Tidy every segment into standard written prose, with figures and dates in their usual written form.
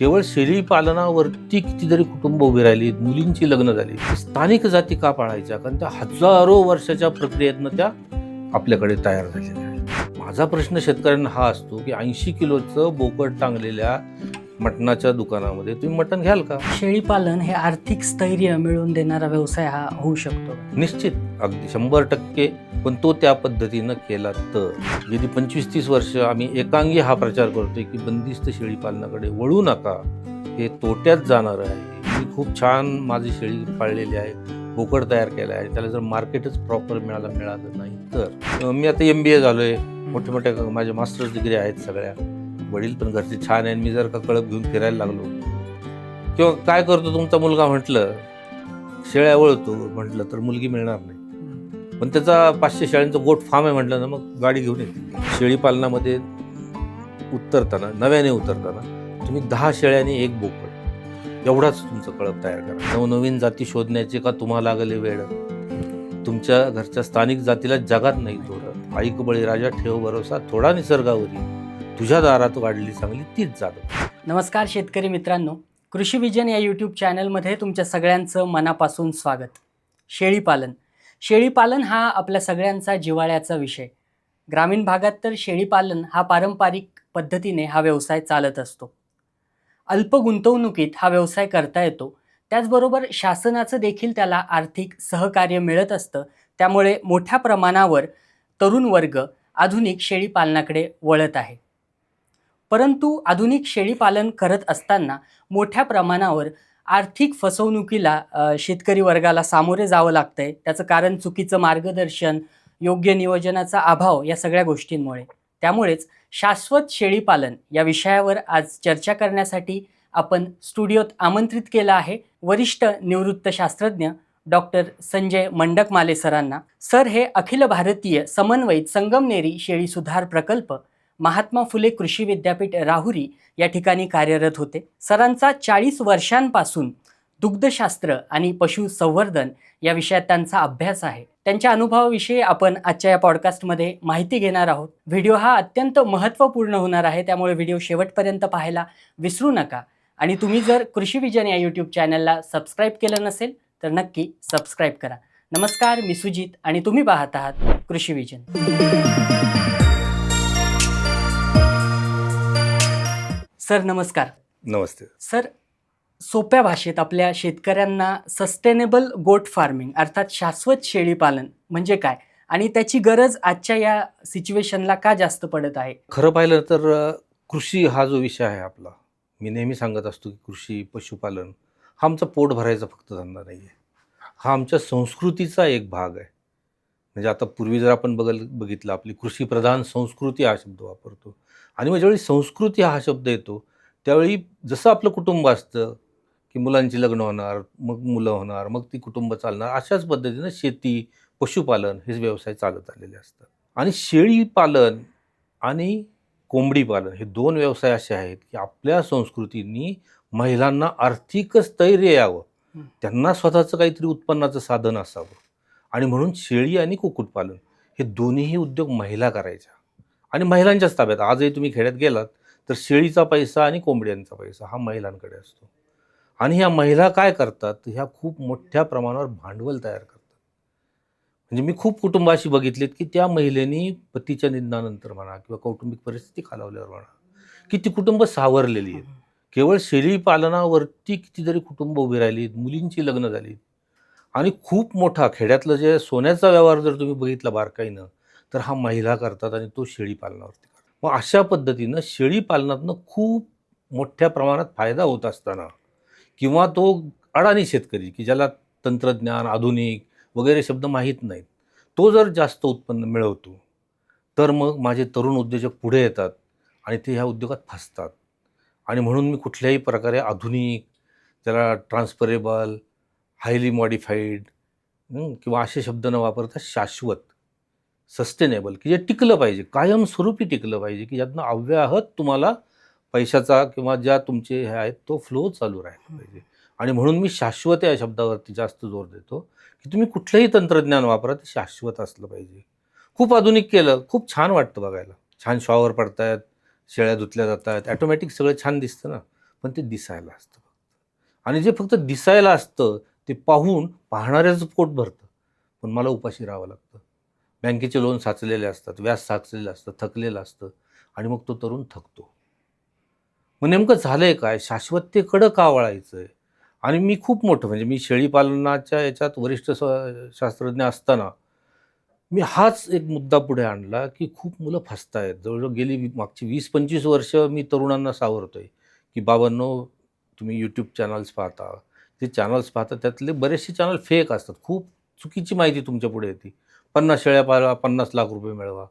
केवळ शेळी पालनावरती कितीतरी कुटुंब उभी राहिली, मुलींची लग्न झाली. स्थानिक जाती का पाळायच्या? कारण त्या हजारो वर्षाच्या प्रक्रियेतनं त्या आपल्याकडे तयार झालेल्या आहेत. माझा प्रश्न शेतकऱ्यांना हा असतो की 80 किलोचं बोकड टांगलेल्या मटणाच्या दुकानामध्ये तुम्ही मटण घ्याल का? शेळीपालन हे आर्थिक स्थैर्य मिळवून देणारा व्यवसाय हा होऊ शकतो. निश्चित, अगदी 100%. पण तो त्या पद्धतीनं केला तर गेली 25-30 वर्ष आम्ही एकांगी हा प्रचार करतोय की बंदिस्त शेळी पालनाकडे वळू नका, हे तोट्यात जाणार आहे. मी खूप छान माझी शेळी पाळलेली आहे, बोकड तयार केला आहे. त्याला जर मार्केटच प्रॉपर मिळालं नाही तर मी आता MBA झालोय, मोठे मोठ्या माझ्या मास्टर्स डिग्री आहेत सगळ्या. वडील पण घरचे छान आहे. मी जर का कळप घेऊन फिरायला लागलो किंवा काय करतो तुमचा मुलगा म्हटलं, शेळ्या वळतो म्हटलं, तर मुलगी मिळणार नाही. पण त्याचा 500 शेळ्यांचं गोट फार्म आहे म्हटलं ना, मग गाडी घेऊन येते. शेळी पालनामध्ये नव्याने उतरताना तुम्ही 10 शेळ्यांनी 1 बोकड एवढाच तुमचं कळप तयार करा. नवनवीन जाती शोधण्याचे का तुम्हाला लागले वेळ? तुमच्या घरच्या स्थानिक जातीला जगात नाही थोडं. ऐक बळीराजा ठेव भरोसा, थोडा निसर्गावरी, तुझ्या दारात वाढली चांगली तीच जागा. नमस्कार शेतकरी मित्रांनो, कृषी विजन या यूट्यूब चॅनलमध्ये तुमच्या सगळ्यांचं मनापासून स्वागत. शेळीपालन हा आपल्या सगळ्यांचा जिव्हाळ्याचा विषय. ग्रामीण भागात तर शेळीपालन हा पारंपरिक पद्धतीने हा व्यवसाय चालत असतो. अल्प गुंतवणुकीत हा व्यवसाय करता येतो. त्याचबरोबर शासनाचं देखील त्याला आर्थिक सहकार्य मिळत असतं. त्यामुळे मोठ्या प्रमाणावर तरुण वर्ग आधुनिक शेळीपालनाकडे वळत आहे. परंतु आधुनिक शेळीपालन करत असताना मोठ्या प्रमाणावर आर्थिक फसवणुकीला शेतकरी वर्गाला सामोरे जावं लागतंय. त्याचं कारण चुकीचं मार्गदर्शन, योग्य नियोजनाचा अभाव या सगळ्या गोष्टींमुळे. त्यामुळेच शाश्वत शेळीपालन या विषयावर आज चर्चा करण्यासाठी आपण स्टुडिओत आमंत्रित केलं आहे वरिष्ठ निवृत्त शास्त्रज्ञ डॉक्टर संजय मंडकमाले सरांना. सर हे अखिल भारतीय समन्वयित संगमनेरी शेळी सुधार प्रकल्प, महात्मा फुले कृषी विद्यापीठ राहुरी या ठिकाणी कार्यरत होते. सरांचा 40 वर्षांपासून दुग्धशास्त्र आणि पशुसंवर्धन या विषयात त्यांचा अभ्यास आहे. त्यांच्या अनुभवाविषयी आपण आजच्या या पॉडकास्टमध्ये माहिती घेणार आहोत. व्हिडिओ हा अत्यंत महत्त्वपूर्ण होणार आहे, त्यामुळे व्हिडिओ शेवटपर्यंत पाहायला विसरू नका. आणि तुम्ही जर कृषी विजन या यूट्यूब चॅनलला सबस्क्राईब केलं नसेल तर नक्की सबस्क्राईब करा. नमस्कार, मी सुजित आणि तुम्ही पाहत आहात कृषी विजन. सर नमस्कार. नमस्ते सर, सोप्या भाषेत आपल्या शेतकऱ्यांना सस्टेनेबल गोट फार्मिंग अर्थात शाश्वत शेळीपालन म्हणजे काय आणि त्याची गरज आजच्या या सिच्युएशनला का जास्त पडत आहे? खरं पाहिलं तर कृषी हा जो विषय आहे आपला, मी नेहमी सांगत असतो की कृषी पशुपालन हा आमचा पोट भरायचा फक्त धंदा नाही आहे, हा आमच्या संस्कृतीचा एक भाग आहे. म्हणजे आता पूर्वी जर आपण बघितलं, आपली कृषीप्रधान संस्कृती हा शब्द वापरतो. आणि मग ज्यावेळी संस्कृती हा शब्द येतो त्यावेळी जसं आपलं कुटुंब असतं की मुलांची लग्न होणार, मग मुलं होणार, मग ती कुटुंब चालणार, अशाच पद्धतीनं शेती, पशुपालन हे व्यवसाय चालत आलेले असतात. आणि शेळी पालन आणि कोंबडी पालन हे 2 व्यवसाय असे आहेत की आपल्या संस्कृतींनी महिलांना आर्थिक स्थैर्य यावं, त्यांना स्वतःचं काहीतरी उत्पन्नाचं साधन असावं. आणि म्हणून शेळी आणि कुक्कुटपालन हे दोन्हीही उद्योग महिला करायच्या आणि महिलांच्याच ताब्यात. आजही तुम्ही खेड्यात गेलात तर शेळीचा पैसा आणि कोंबड्यांचा पैसा हा महिलांकडे असतो. आणि ह्या महिला काय करतात, ह्या खूप मोठ्या प्रमाणावर भांडवल तयार करतात. म्हणजे मी खूप कुटुंब अशी बघितलीत की त्या महिलेनी पतीच्या निधनानंतर म्हणा किंवा कौटुंबिक परिस्थिती खालावल्यावर म्हणा की ती कुटुंब सावरलेली आहेत. केवळ शेळी पालनावरती कितीतरी कुटुंब उभी राहिली, मुलींची लग्न झाली. आणि खूप मोठा खेड्यातलं जे सोन्याचा व्यवहार जर तुम्ही बघितला बारकाईनं तर हा महिला करतात आणि तो शेळी पालनावरती करतात. मग अशा पद्धतीनं शेळी पालनातनं खूप मोठ्या प्रमाणात फायदा होत असताना किंवा तो अडाणी शेतकरी की ज्याला तंत्रज्ञान, आधुनिक वगैरे शब्द माहीत नाहीत, तो जर जास्त उत्पन्न मिळवतो तर मग माझे तरुण उद्योजक पुढे येतात आणि ते ह्या उद्योगात फसतात. आणि म्हणून मी कुठल्याही प्रकारे आधुनिक, त्याला ट्रान्सफरेबल, हायली मॉडिफाईड किंवा असे शब्द न वापरता शाश्वत, सस्टेनेबल, की जे टिकलं पाहिजे, कायमस्वरूपी टिकलं पाहिजे, की ज्यातनं अव्याहत तुम्हाला पैशाचा किंवा ज्या तुमचे हे आहेत तो फ्लो चालू राहिला पाहिजे. आणि म्हणून मी शाश्वत या शब्दावरती जास्त जोर देतो की तुम्ही कुठलंही तंत्रज्ञान वापरा, ते शाश्वत असलं पाहिजे. खूप आधुनिक केलं, खूप छान वाटतं बघायला, छान शॉवर पडतायत, शेळ्या धुतल्या जात आहेत, ॲटोमॅटिक सगळं छान दिसतं ना. पण ते दिसायला असतं आणि जे फक्त दिसायला असतं ते पाहून पाहणाऱ्याचं पोट भरतं, पण मला उपाशी राहावं लागतं. बँकेचे लोन साचलेले असतात, व्याज साचलेलं असतं, थकलेलं असतं आणि मग तो तरुण थकतो. मग नेमकं झालंय काय? शाश्वततेकडं का वळायचंय? आणि मी खूप मोठं म्हणजे मी शेळीपालनाच्या याच्यात वरिष्ठ शास्त्रज्ञ असताना मी हाच एक मुद्दा पुढे आणला, की खूप मुलं फसतायत. जवळ-जवळ गेली मागची 20-25 वर्ष मी तरुणांना सावरतोय, की बाबांनो तुम्ही YouTube चॅनल्स पाहता. ते चॅनल्स पाहता त्यातले बरेचसे चॅनल फेक असतात. खूप चुकीची माहिती तुमच्या पुढे येते. 50 शेळ्या पाळा, 50 लाख रुपये मिळवा.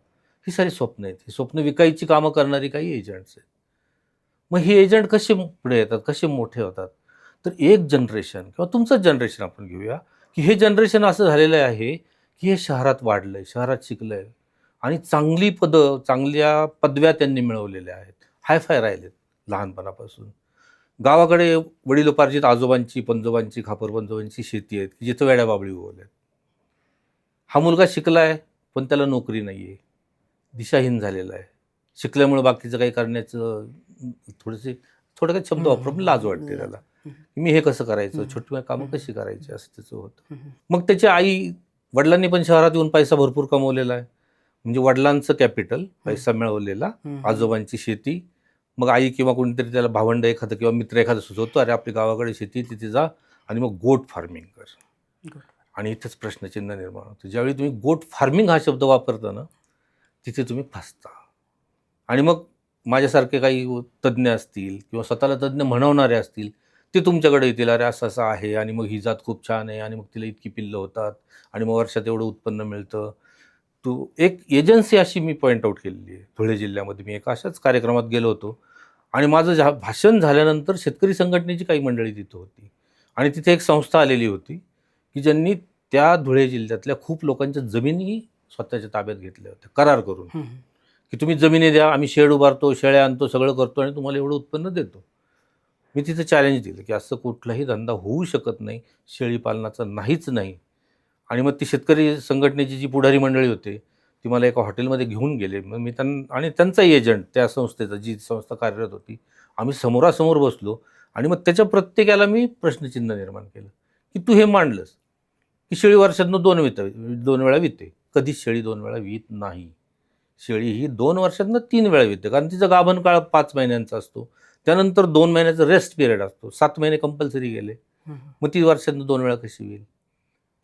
ही सारी स्वप्न आहेत. ही स्वप्न विकायची कामं करणारी काही एजंट्स आहेत. मग हे एजंट कसे पुढे येतात, कसे मोठे होतात? तर एक जनरेशन किंवा तुमचंच जनरेशन आपण घेऊया, की हे जनरेशन असं झालेलं आहे, की हे शहरात वाढलंय, शहरात शिकलंय आणि चांगली पदं, चांगल्या पदव्या त्यांनी मिळवलेल्या आहेत. हाय-फाय राहिलेत लहानपणापासून. गावाकडे वडिलोपार्जित आजोबांची, पणजोबांची, खापर-पणजोबांची शेती आहेत, की जिथं वेड्या-बाबळी उगवल्यात. हा मुलगा शिकलाय, पण त्याला नोकरी नाहीये. दिशाहीन झालेला आहे. शिकल्यामुळे बाकीचं काही करण्याचं थोडेसे थोडक्यात शब्द वापरून पण लाज वाटते त्याला. मी हे कसं करायचं? छोटी कामं कशी करायची? असं त्याचं होतं. मग त्याची आई वडिलांनी पण शहरात येऊन पैसा भरपूर कमवलेला आहे. म्हणजे वडिलांचं कॅपिटल, पैसा मिळवलेला, आजोबांची शेती. मग आई किंवा कोणीतरी त्याला भावंड एखादं किंवा मित्र एखादा सुचवतो, "अरे आपली गावाकडे शेती आहे, तिथे जा आणि मग गोट फार्मिंग कर." आणि इथेच प्रश्नचिन्ह निर्माण होतं. ज्यावेळी तुम्ही गोट फार्मिंग हा शब्द वापरता ना, तिथे तुम्ही फसता. आणि मग माझ्यासारखे काही तज्ज्ञ असतील किंवा स्वतःला तज्ज्ञ म्हणवणारे असतील, ते तुमच्याकडे येतील, "अरे असं-असं आहे आणि मग ही जात खूप छान आहे आणि मग तिला इतकी पिल्लं होतात आणि मग वर्षात एवढं उत्पन्न मिळतं." एक एजन्सी अशी मी पॉइंट आउट केलेली आहे. धुळे जिल्ह्यामध्ये मी एका अशाच कार्यक्रमात गेलो होतो आणि माझं भाषण झाल्यानंतर शेतकरी संघटनेची काही मंडळी तिथं होती आणि तिथे एक संस्था आलेली होती, की ज्यांनी त्या धुळे जिल्ह्यातल्या खूप लोकांच्या जमिनी स्वतःच्या ताब्यात घेतल्या होत्या करार करून, की तुम्ही जमिनी द्या, आम्ही शेड उभारतो, शेळ्या आणतो, सगळं करतो आणि तुम्हाला एवढं उत्पन्न देतो. मी तिथे चॅलेंज दिलं, की असं कुठलाही धंदा होऊ शकत नाही, शेळीपालनाचा नाहीच नाही. आणि मग ती शेतकरी संघटनेची जी पुढारी मंडळी होते, ती मला एका हॉटेलमध्ये घेऊन गेले. मग मी त्यांना आणि त्यांचाही एजंट त्या संस्थेचा, जी संस्था कार्यरत होती. आम्ही समोरासमोर बसलो आणि मग त्याच्या प्रत्येकाला मी प्रश्नचिन्ह निर्माण केलं, की तू हे मांडलंस, की शेळी वर्षातनं 2 वेळा विते. कधीच शेळी 2 वेळा वित नाही. शेळी ही 2 वर्षातनं 3 वेळा विते. कारण तिचा गाभण काळ 5 महिन्यांचा असतो. त्यानंतर 2 महिन्याचा रेस्ट पिरियड असतो. 7 महिने कंपल्सरी गेले. मग ती वर्षातनं 2 वेळा कशी होईल?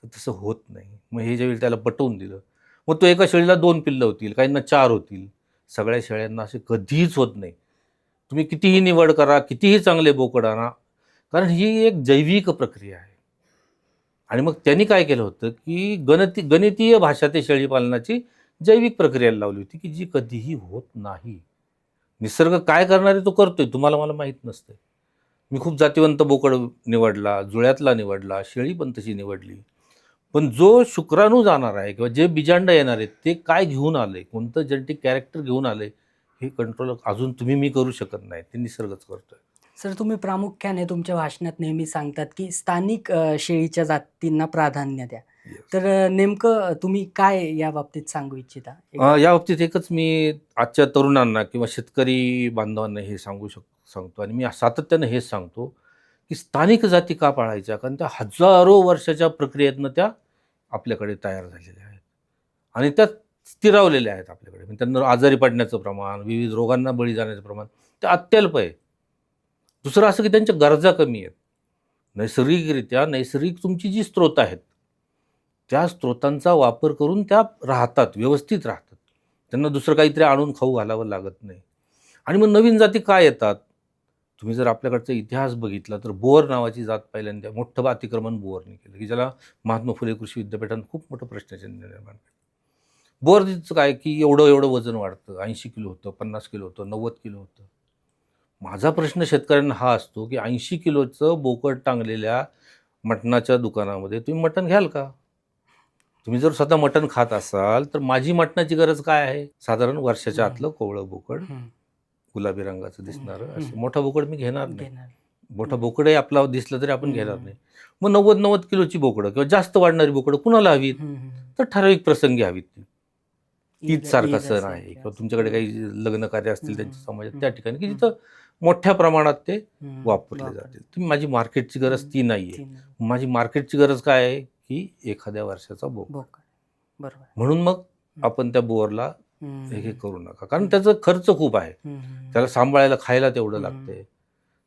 तर तसं होत नाही. मग हे ज्यावेळी त्याला पटवून दिलं. मग तो एका शेळीला 2 पिल्लं होतील, काहींना 4 होतील. सगळ्या शेळ्यांना असे कधीच होत नाही. तुम्ही कितीही निवड करा, कितीही चांगले बोकड आणा, कारण ही एक जैविक प्रक्रिया आहे. आणि मग त्यांनी काय केलं होतं, की गणितीय भाषा ते शेळीपालनाची जैविक प्रक्रियाला लावली होती, की जी कधीही होत नाही. निसर्ग काय करणार आहे तो करतोय, तुम्हाला मला माहीत नसतंय. मी खूप जातिवंत बोकड निवडला, जुळ्यातला निवडला, शेळी पण तशी निवडली. पण जो शुक्राणू जाणार आहे किंवा जे बिजांड येणार आहेत, ते काय घेऊन आलंय, कोणतं जेनेटिक कॅरेक्टर घेऊन आलंय, हे कंट्रोल अजून तुम्ही मी करू शकत नाही. ते निसर्गच करतोय. सर, तुम्ही प्रामुख्याने तुमच्या भाषणात नेहमी सांगतात, की स्थानिक शेळीच्या जातींना प्राधान्य द्या. Yes. तर नेमकं तुम्ही काय या बाबतीत सांगू इच्छिता? या बाबतीत एकच मी आजच्या तरुणांना किंवा शेतकरी बांधवांना हे सांगतो आणि मी सातत्यानं हेच सांगतो, की स्थानिक जाती का पाळायच्या? कारण त्या हजारो वर्षाच्या प्रक्रियेतनं त्या आपल्याकडे तयार झालेल्या आहेत आणि त्या स्थिरावलेल्या आहेत आपल्याकडे. म्हणजे त्यांना आजारी पडण्याचं प्रमाण, विविध रोगांना बळी जाण्याचं प्रमाण ते अत्यल्प आहे. दुसरं असं की त्यांच्या गरजा कमी आहेत. नैसर्गिक तुमची जी स्रोत आहेत, त्या स्रोतांचा वापर करून त्या राहतात, व्यवस्थित राहतात. त्यांना दुसरं काहीतरी आणून खाऊ घालावं लागत नाही. आणि मग नवीन जाती का येतात? तुम्ही जर आपल्याकडचा इतिहास बघितला तर बोर नावाची जात पहिल्यांदा मोठं अतिक्रमण बोरने केलं, की ज्याला महात्मा फुले कृषी विद्यापीठानं खूप मोठं प्रश्नचिन्ह निर्माण केलं. बोरचं काय, की एवढं वजन वाढतं. 80 किलो होतं, 50 किलो होतं, 90 किलो होतं. माझा प्रश्न शेतकऱ्यांना हा असतो, की 80 किलोचं बोकड टांगलेल्या मटणाच्या दुकानामध्ये तुम्ही मटण घ्याल का? तुम्ही जर स्वतः मटण खात असाल, तर माझी मटणाची गरज काय आहे? साधारण वर्षाच्या आतलं कोवळं बोकड, गुलाबी रंगाचं दिसणारं, असं मोठं बोकड मी घेणार नाही. मोठा बोकडही आपला दिसलं तरी आपण घेणार नाही. मग 90-90 किलोची बोकडं किंवा जास्त वाढणारी बोकडं कुणाला हवीत? तर ठराविक प्रसंगी हवीत ती. ईद सारखा सण आहे किंवा तुमच्याकडे काही लग्न कार्य असतील त्यांच्या समाजात त्या ठिकाणी, की जिथं मोठ्या प्रमाणात ते वापरले वापर. जातील. तुम्ही माझी मार्केटची गरज ती नाही आहे. ती नाही. माझी मार्केटची गरज काय आहे की एखाद्या वर्षाचा बोकड. बोकड. बरोबर. म्हणून मग आपण त्या बोरला हम्म. हे करू नका, कारण त्याचा खर्च खूप आहे. हम्म. त्याला सांभाळायला खायला तेवढं हम्म. लागतंय.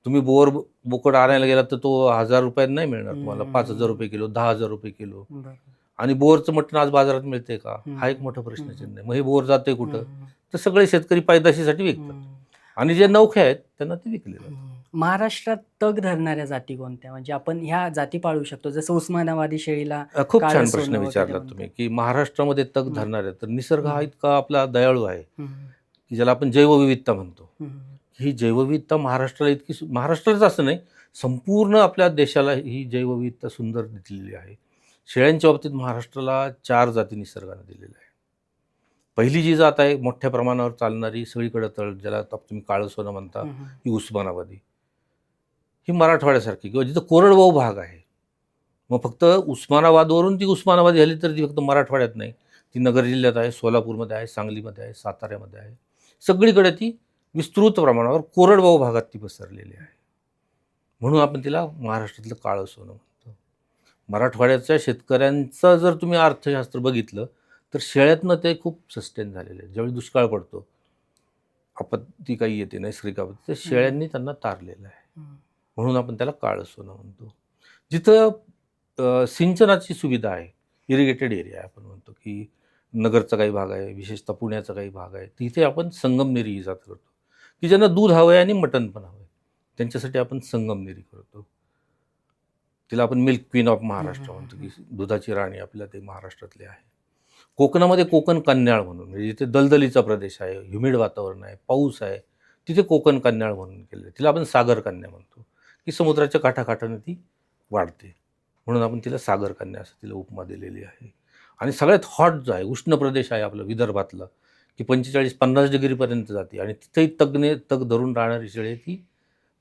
तुम्ही बोकड आणायला गेलात तर तो 1000 रुपयात नाही मिळणार तुम्हाला, 5000 रुपये किलो, 10,000 रुपये किलो. बरोबर. आणि बोरचं मटण आज बाजारात मिळते का, हा एक मोठा प्रश्नचिन्ह आहे. मग हे बोर जाते कुठं, तर सगळे शेतकरी पैदाशीसाठी विकतात आणि जे नौखे आहेत त्यांना ते विकले जातात. महाराष्ट्रात तग धरणाऱ्या जाती कोणत्या, म्हणजे आपण ह्या जाती पाळू शकतो, जसं उस्मानाबादी शेळीला खूप काळं छान सोनं प्रश्न वगैरे विचारला म्हणतात. तुम्ही की महाराष्ट्रामध्ये तग धरणार आहे. तर निसर्ग हा इतका आपला दयाळू आहे हम्म. की ज्याला आपण जैवविविधता म्हणतो. हम्म. ही जैवविविधता महाराष्ट्राला इतकी, महाराष्ट्रालाच असं नाही, संपूर्ण आपल्या देशाला ही जैवविविधता सुंदर दिलेली आहे. शेळ्यांच्या बाबतीत महाराष्ट्राला 4 जाती निसर्गाने दिलेल्या आहे. पहिली जी जात आहे मोठ्या प्रमाणावर चालणारी, सगळीकडे ज्याला तुम्ही काळं सोनं म्हणता, ही उस्मानाबादी. ही मराठवाड्यासारखी किंवा जिथं कोरडवाहू भाग आहे. मग फक्त उस्मानाबादवरून ती उस्मानाबादी झाली तर ती फक्त मराठवाड्यात नाही, ती नगर जिल्ह्यात आहे, सोलापूरमध्ये आहे, सांगलीमध्ये आहे, साताऱ्यामध्ये आहे. सगळीकडे ती विस्तृत प्रमाणावर कोरडवाहू भागात ती पसरलेली आहे. म्हणून आपण तिला महाराष्ट्रातलं काळं सोनं म्हणतो. मराठवाड्याच्या शेतकऱ्यांचं जर तुम्ही अर्थशास्त्र बघितलं तर शेळ्यातनं ते खूप सस्टेन झालेले आहे. ज्यावेळी दुष्काळ पडतो, आपत्ती काही येते, नैसर्गिक आपत्ती, तर शेळ्यांनी त्यांना तारलेलं आहे. म्हणून आपण त्याला काळं सोनं म्हणतो. जिथं सिंचनाची सुविधा आहे, इरिगेटेड एरिया आहे, आपण म्हणतो की नगरचा काही भाग आहे, विशेषतः पुण्याचा काही भाग आहे, तिथे आपण संगमनेरी ही जात करतो की ज्यांना दूध हवं आहे आणि मटण पण हवं आहे, त्यांच्यासाठी आपण संगमनेरी करतो. तिला आपण मिल्क क्वीन ऑफ महाराष्ट्र म्हणतो की दुधाची राणी आपल्या ते महाराष्ट्रातले आहे. कोकणामध्ये कोकण कन्याळ म्हणून, म्हणजे जिथे दलदलीचा प्रदेश आहे, ह्युमिड वातावरण आहे, पाऊस आहे, तिथे कोकण कन्याळ म्हणून केलं. तिला आपण सागर कन्या म्हणतो की समुद्राच्या काठाकाठाने ती वाढते, म्हणून आपण तिला सागर कन्या असं तिला उपमा दिलेली आहे. आणि सगळ्यात हॉट जो आहे, उष्ण प्रदेश आहे आपला विदर्भातला, की 45-50 डिग्रीपर्यंत जाते आणि तिथेही तग धरून राहणारी शेळी ती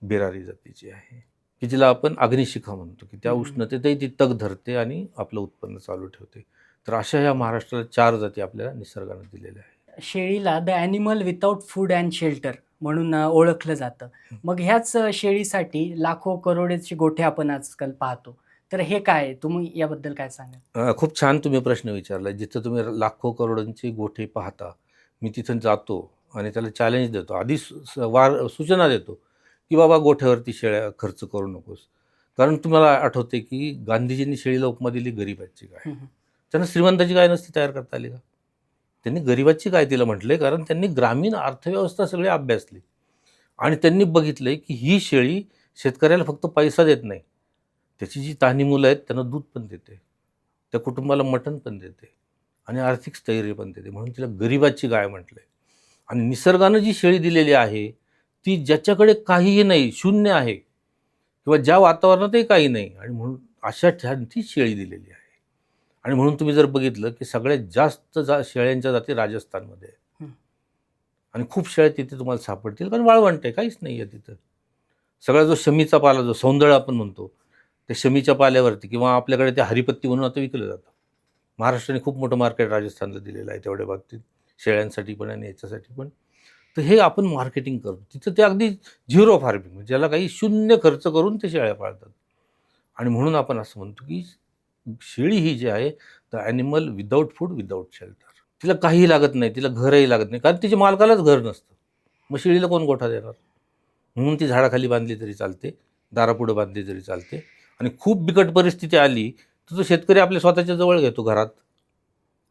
बेरारी जातीची आहे की जिला आपण अग्निशिखा म्हणतो, की त्या उष्णतेतही ती तग धरते आणि आपलं उत्पन्न चालू ठेवते. तर अशा ह्या महाराष्ट्राला 4 जाती आपल्याला निसर्गाने दिलेल्या आहेत. शेळीला the animal without food and shelter म्हणून ओळखलं जातं. मग ह्याच शेळीसाठी लाखो करोडोचे गोठे आपण आजकाल पाहतो. तर हे काय आहे? तुम्ही याबद्दल काय सांगाल? खूप छान तुम्ही प्रश्न विचारला. जिथं तुम्ही लाखो करोडोंचे गोठे पाहता, मी तिथं जातो आणि त्याला चॅलेंज देतो. आधी सूचना देतो की बाबा गोठ्यावरती शेळ्या खर्च करू नकोस. कारण तुम्हाला आठवते की गांधीजींनी शेळीला उपमा दिली गरिबाची गाय. त्यांना श्रीमंताची गाय नसती तयार करता आली का? त्यांनी गरिबाची गाय तिला म्हटले, कारण त्यांनी ग्रामीण अर्थव्यवस्था सगळी अभ्यासली आणि त्यांनी बघितले की ही शेळी शेतकऱ्याला फक्त पैसा देत नाही, त्याची जी तहानी मुलं आहेत त्यांना दूध पण देते, त्या कुटुंबाला मटण पण देते आणि आर्थिक स्थैर्य पण देते, म्हणून तिला गरिबाची गाय म्हटले. आणि निसर्गानं जी शेळी दिलेली आहे ती ज्याच्याकडे काहीही नाही, शून्य आहे, किंवा ज्या वातावरणातही काही नाही, आणि म्हणून अशा ठिकाणी ती शेळी दिलेली आहे. आणि म्हणून तुम्ही जर बघितलं की सगळ्यात जास्त शेळ्यांच्या जाती राजस्थानमध्ये आहे आणि खूप शेळ्या तिथे तुम्हाला सापडतील, कारण वाळवंट आहे, काहीच नाही आहे तिथं. सगळा जो शमीचा पाला, जो सौंदळ आपण म्हणतो, त्या शमीच्या पाल्यावरती, किंवा आपल्याकडे ते हरिपत्ती म्हणून आता विकलं जातं. महाराष्ट्राने खूप मोठं मार्केट राजस्थानला दिलेलं आहे तेवढ्या बाबतीत, शेळ्यांसाठी पण आणि याच्यासाठी पण. तर हे आपण मार्केटिंग करतो तिथं. ते अगदी झिरो फार्मिंग, ज्याला काही शून्य खर्च करून ते शेळ्या पाळतात. आणि म्हणून आपण असं म्हणतो की शेळी ही जी आहे the animal without food without shelter. तिला काहीही लागत नाही, तिला घरही लागत नाही, कारण तिच्या मालकालाच घर नसतं. मग शेळीला कोण गोठा देणार? म्हणून ती झाडाखाली बांधली तरी चालते, दारापुढं बांधली तरी चालते. आणि खूप बिकट परिस्थिती आली तर तो शेतकरी आपल्या स्वतःच्या जवळ घेतो घरात.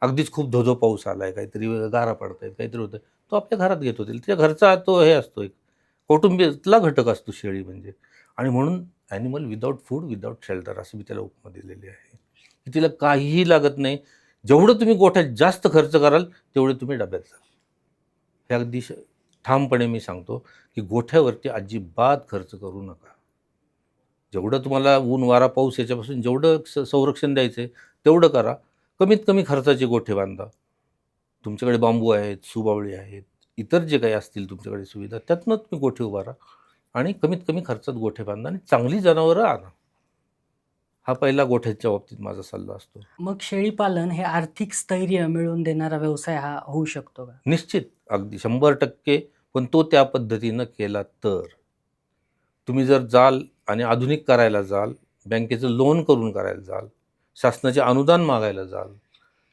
अगदीच खूप धोधो पाऊस आला आहे, काहीतरी गारा पडत आहेत, काहीतरी होतं, तो आपल्या घरात घेतो. त्याच्या घरचा तो हे असतो, एक कौटुंबिकला घटक असतो शेळी म्हणजे. आणि म्हणून animal without food without shelter असं मी त्याला उपमा दिलेली आहे. की तिला काहीही लागत नाही, जेवढं तुम्ही गोठ्यात जास्त खर्च कराल तेवढे तुम्ही डब्यात जाल. हे अगदी ठामपणे मी सांगतो की गोठ्यावरती अजिबात खर्च करू नका. जेवढं तुम्हाला ऊन वारा पाऊस याच्यापासून जेवढं संरक्षण द्यायचं आहे तेवढं करा. कमीत कमी खर्चाचे गोठे बांधा. तुमच्याकडे बांबू आहेत, सुबावळी आहेत, इतर जे काही असतील तुमच्याकडे सुविधा, त्यातनं तुम्ही गोठे उभारा आणि कमीत कमी खर्चात गोठे बांधा आणि चांगली जनावरं आणा. हा पहिला गोठ्याच्या बाबतीत माझा सल्ला असतो. मग शेळीपालन हे आर्थिक स्थैर्य मिळवून देणारा व्यवसाय हा होऊ शकतो का? निश्चित, अगदी 100%. पण तो त्या पद्धतीनं केला तर. तुम्ही जर जाल आणि आधुनिक करायला जाल, बँकेचं लोन करून करायला जाल, शासनाचे अनुदान मागायला जाल,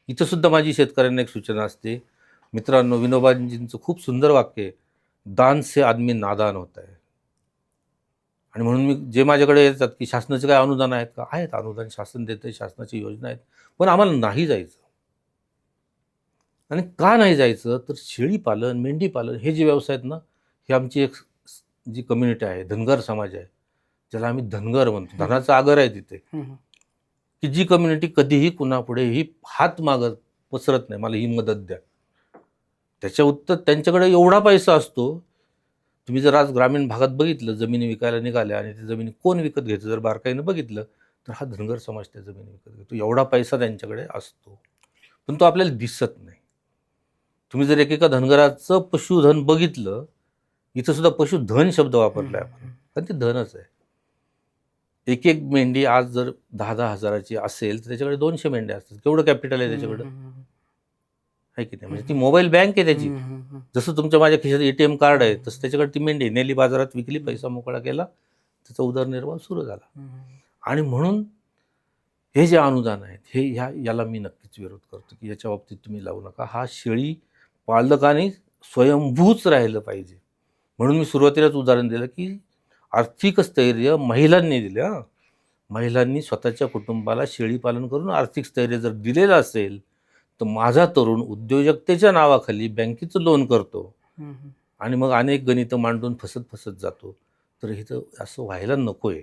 इथं सुद्धा माझी शेतकऱ्यांना एक सूचना असते. मित्रांनो, विनोबाजींचं खूप सुंदर वाक्य आहे, दान से आदमी नादान होता है. आणि म्हणून मी जे माझ्याकडे येतात की शासनाचे काय अनुदान आहेत का? आहेत, अनुदान शासन देतं, शासनाची योजना आहेत, पण आम्हाला नाही जायचं. आणि का नाही जायचं? तर शेळीपालन, मेंढीपालन हे जे व्यवसाय आहेत ना, हे आमची एक जी कम्युनिटी आहे, धनगर समाज आहे, ज्याला आम्ही धनगर म्हणतो, धनाचा आगर आहे तिथे, की जी कम्युनिटी कधीही कुणापुढेही हात मागत पसरत नाही, मला ही मदत द्या. त्याच्या उत्तर त्यांच्याकडे एवढा पैसा असतो. तुम्ही जर आज ग्रामीण भागात बघितलं, जमिनी विकायला निघाल्या आणि त्या जमिनी कोण विकत घ्यायचं जर बारकाईनं बघितलं, तर हा धनगर समाज त्या जमिनी विकत घेतो. एवढा पैसा त्यांच्याकडे असतो, पण तो आपल्याला दिसत नाही. तुम्ही जर एकेका धनगराचं पशुधन बघितलं, इथं सुद्धा पशुधन शब्द वापरलाय आपण, कारण ते धनच आहे. एक एक मेंढी आज जर 10-10 हजाराची असेल तर त्याच्याकडे 200 मेंढ्या असतात. केवढं कॅपिटल आहे त्याच्याकडे, आहे की नाही? म्हणजे ती मोबाईल बँक आहे त्याची. जसं तुमच्या माझ्या खिशात ATM कार्ड आहे, तसं त्याच्याकडे ती मेंढी नेली, बाजारात विकली, पैसा मोकळा केला, त्याचा उदरनिर्वाह सुरू झाला. आणि म्हणून हे जे अनुदान आहेत, हे याला मी नक्कीच विरोध करतो, की याच्या बाबतीत तुम्ही लावू नका. हा शेळी पालकाने स्वयंभूच राहिलं पाहिजे. म्हणून मी सुरुवातीलाच उदाहरण दिलं, की आर्थिक स्थैर्य महिलांनी दिलं. हां, महिलांनी स्वतःच्या कुटुंबाला शेळीपालन करून आर्थिक स्थैर्य जर दिलेलं असेल, तर माझा तरुण उद्योजकतेच्या नावाखाली बँकेचं लोन करतो आणि मग अनेक गणितं मांडून फसत जातो. तर इथं असं व्हायला नको आहे.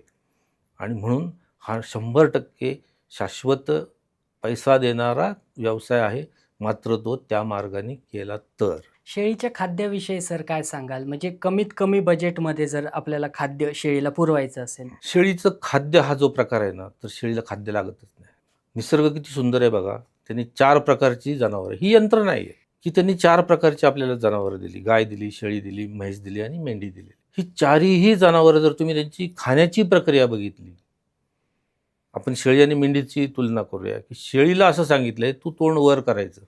आणि म्हणून हा 100% शाश्वत पैसा देणारा व्यवसाय आहे, मात्र तो त्या मार्गाने केला तर. शेळीच्या खाद्याविषयी सर काय सांगाल? म्हणजे कमीत कमी बजेटमध्ये जर आपल्याला खाद्य शेळीला पुरवायचं असेल. शेळीचं खाद्य हा जो प्रकार आहे ना, तर शेळीला खाद्य लागतच नाही. निसर्ग किती सुंदर आहे बघा. त्यांनी 4 प्रकारची जनावरं, ही यंत्रणा आहे की त्यांनी 4 प्रकारची आपल्याला जनावरं दिली. गाय दिली, शेळी दिली, म्हैस दिली आणि मेंढी दिली. ही चारीही जनावरं जर तुम्ही त्यांची खाण्याची प्रक्रिया बघितली, आपण शेळी आणि मेंढीची तुलना करूया, की शेळीला असं सांगितलंय, तू तोंड वर करायचं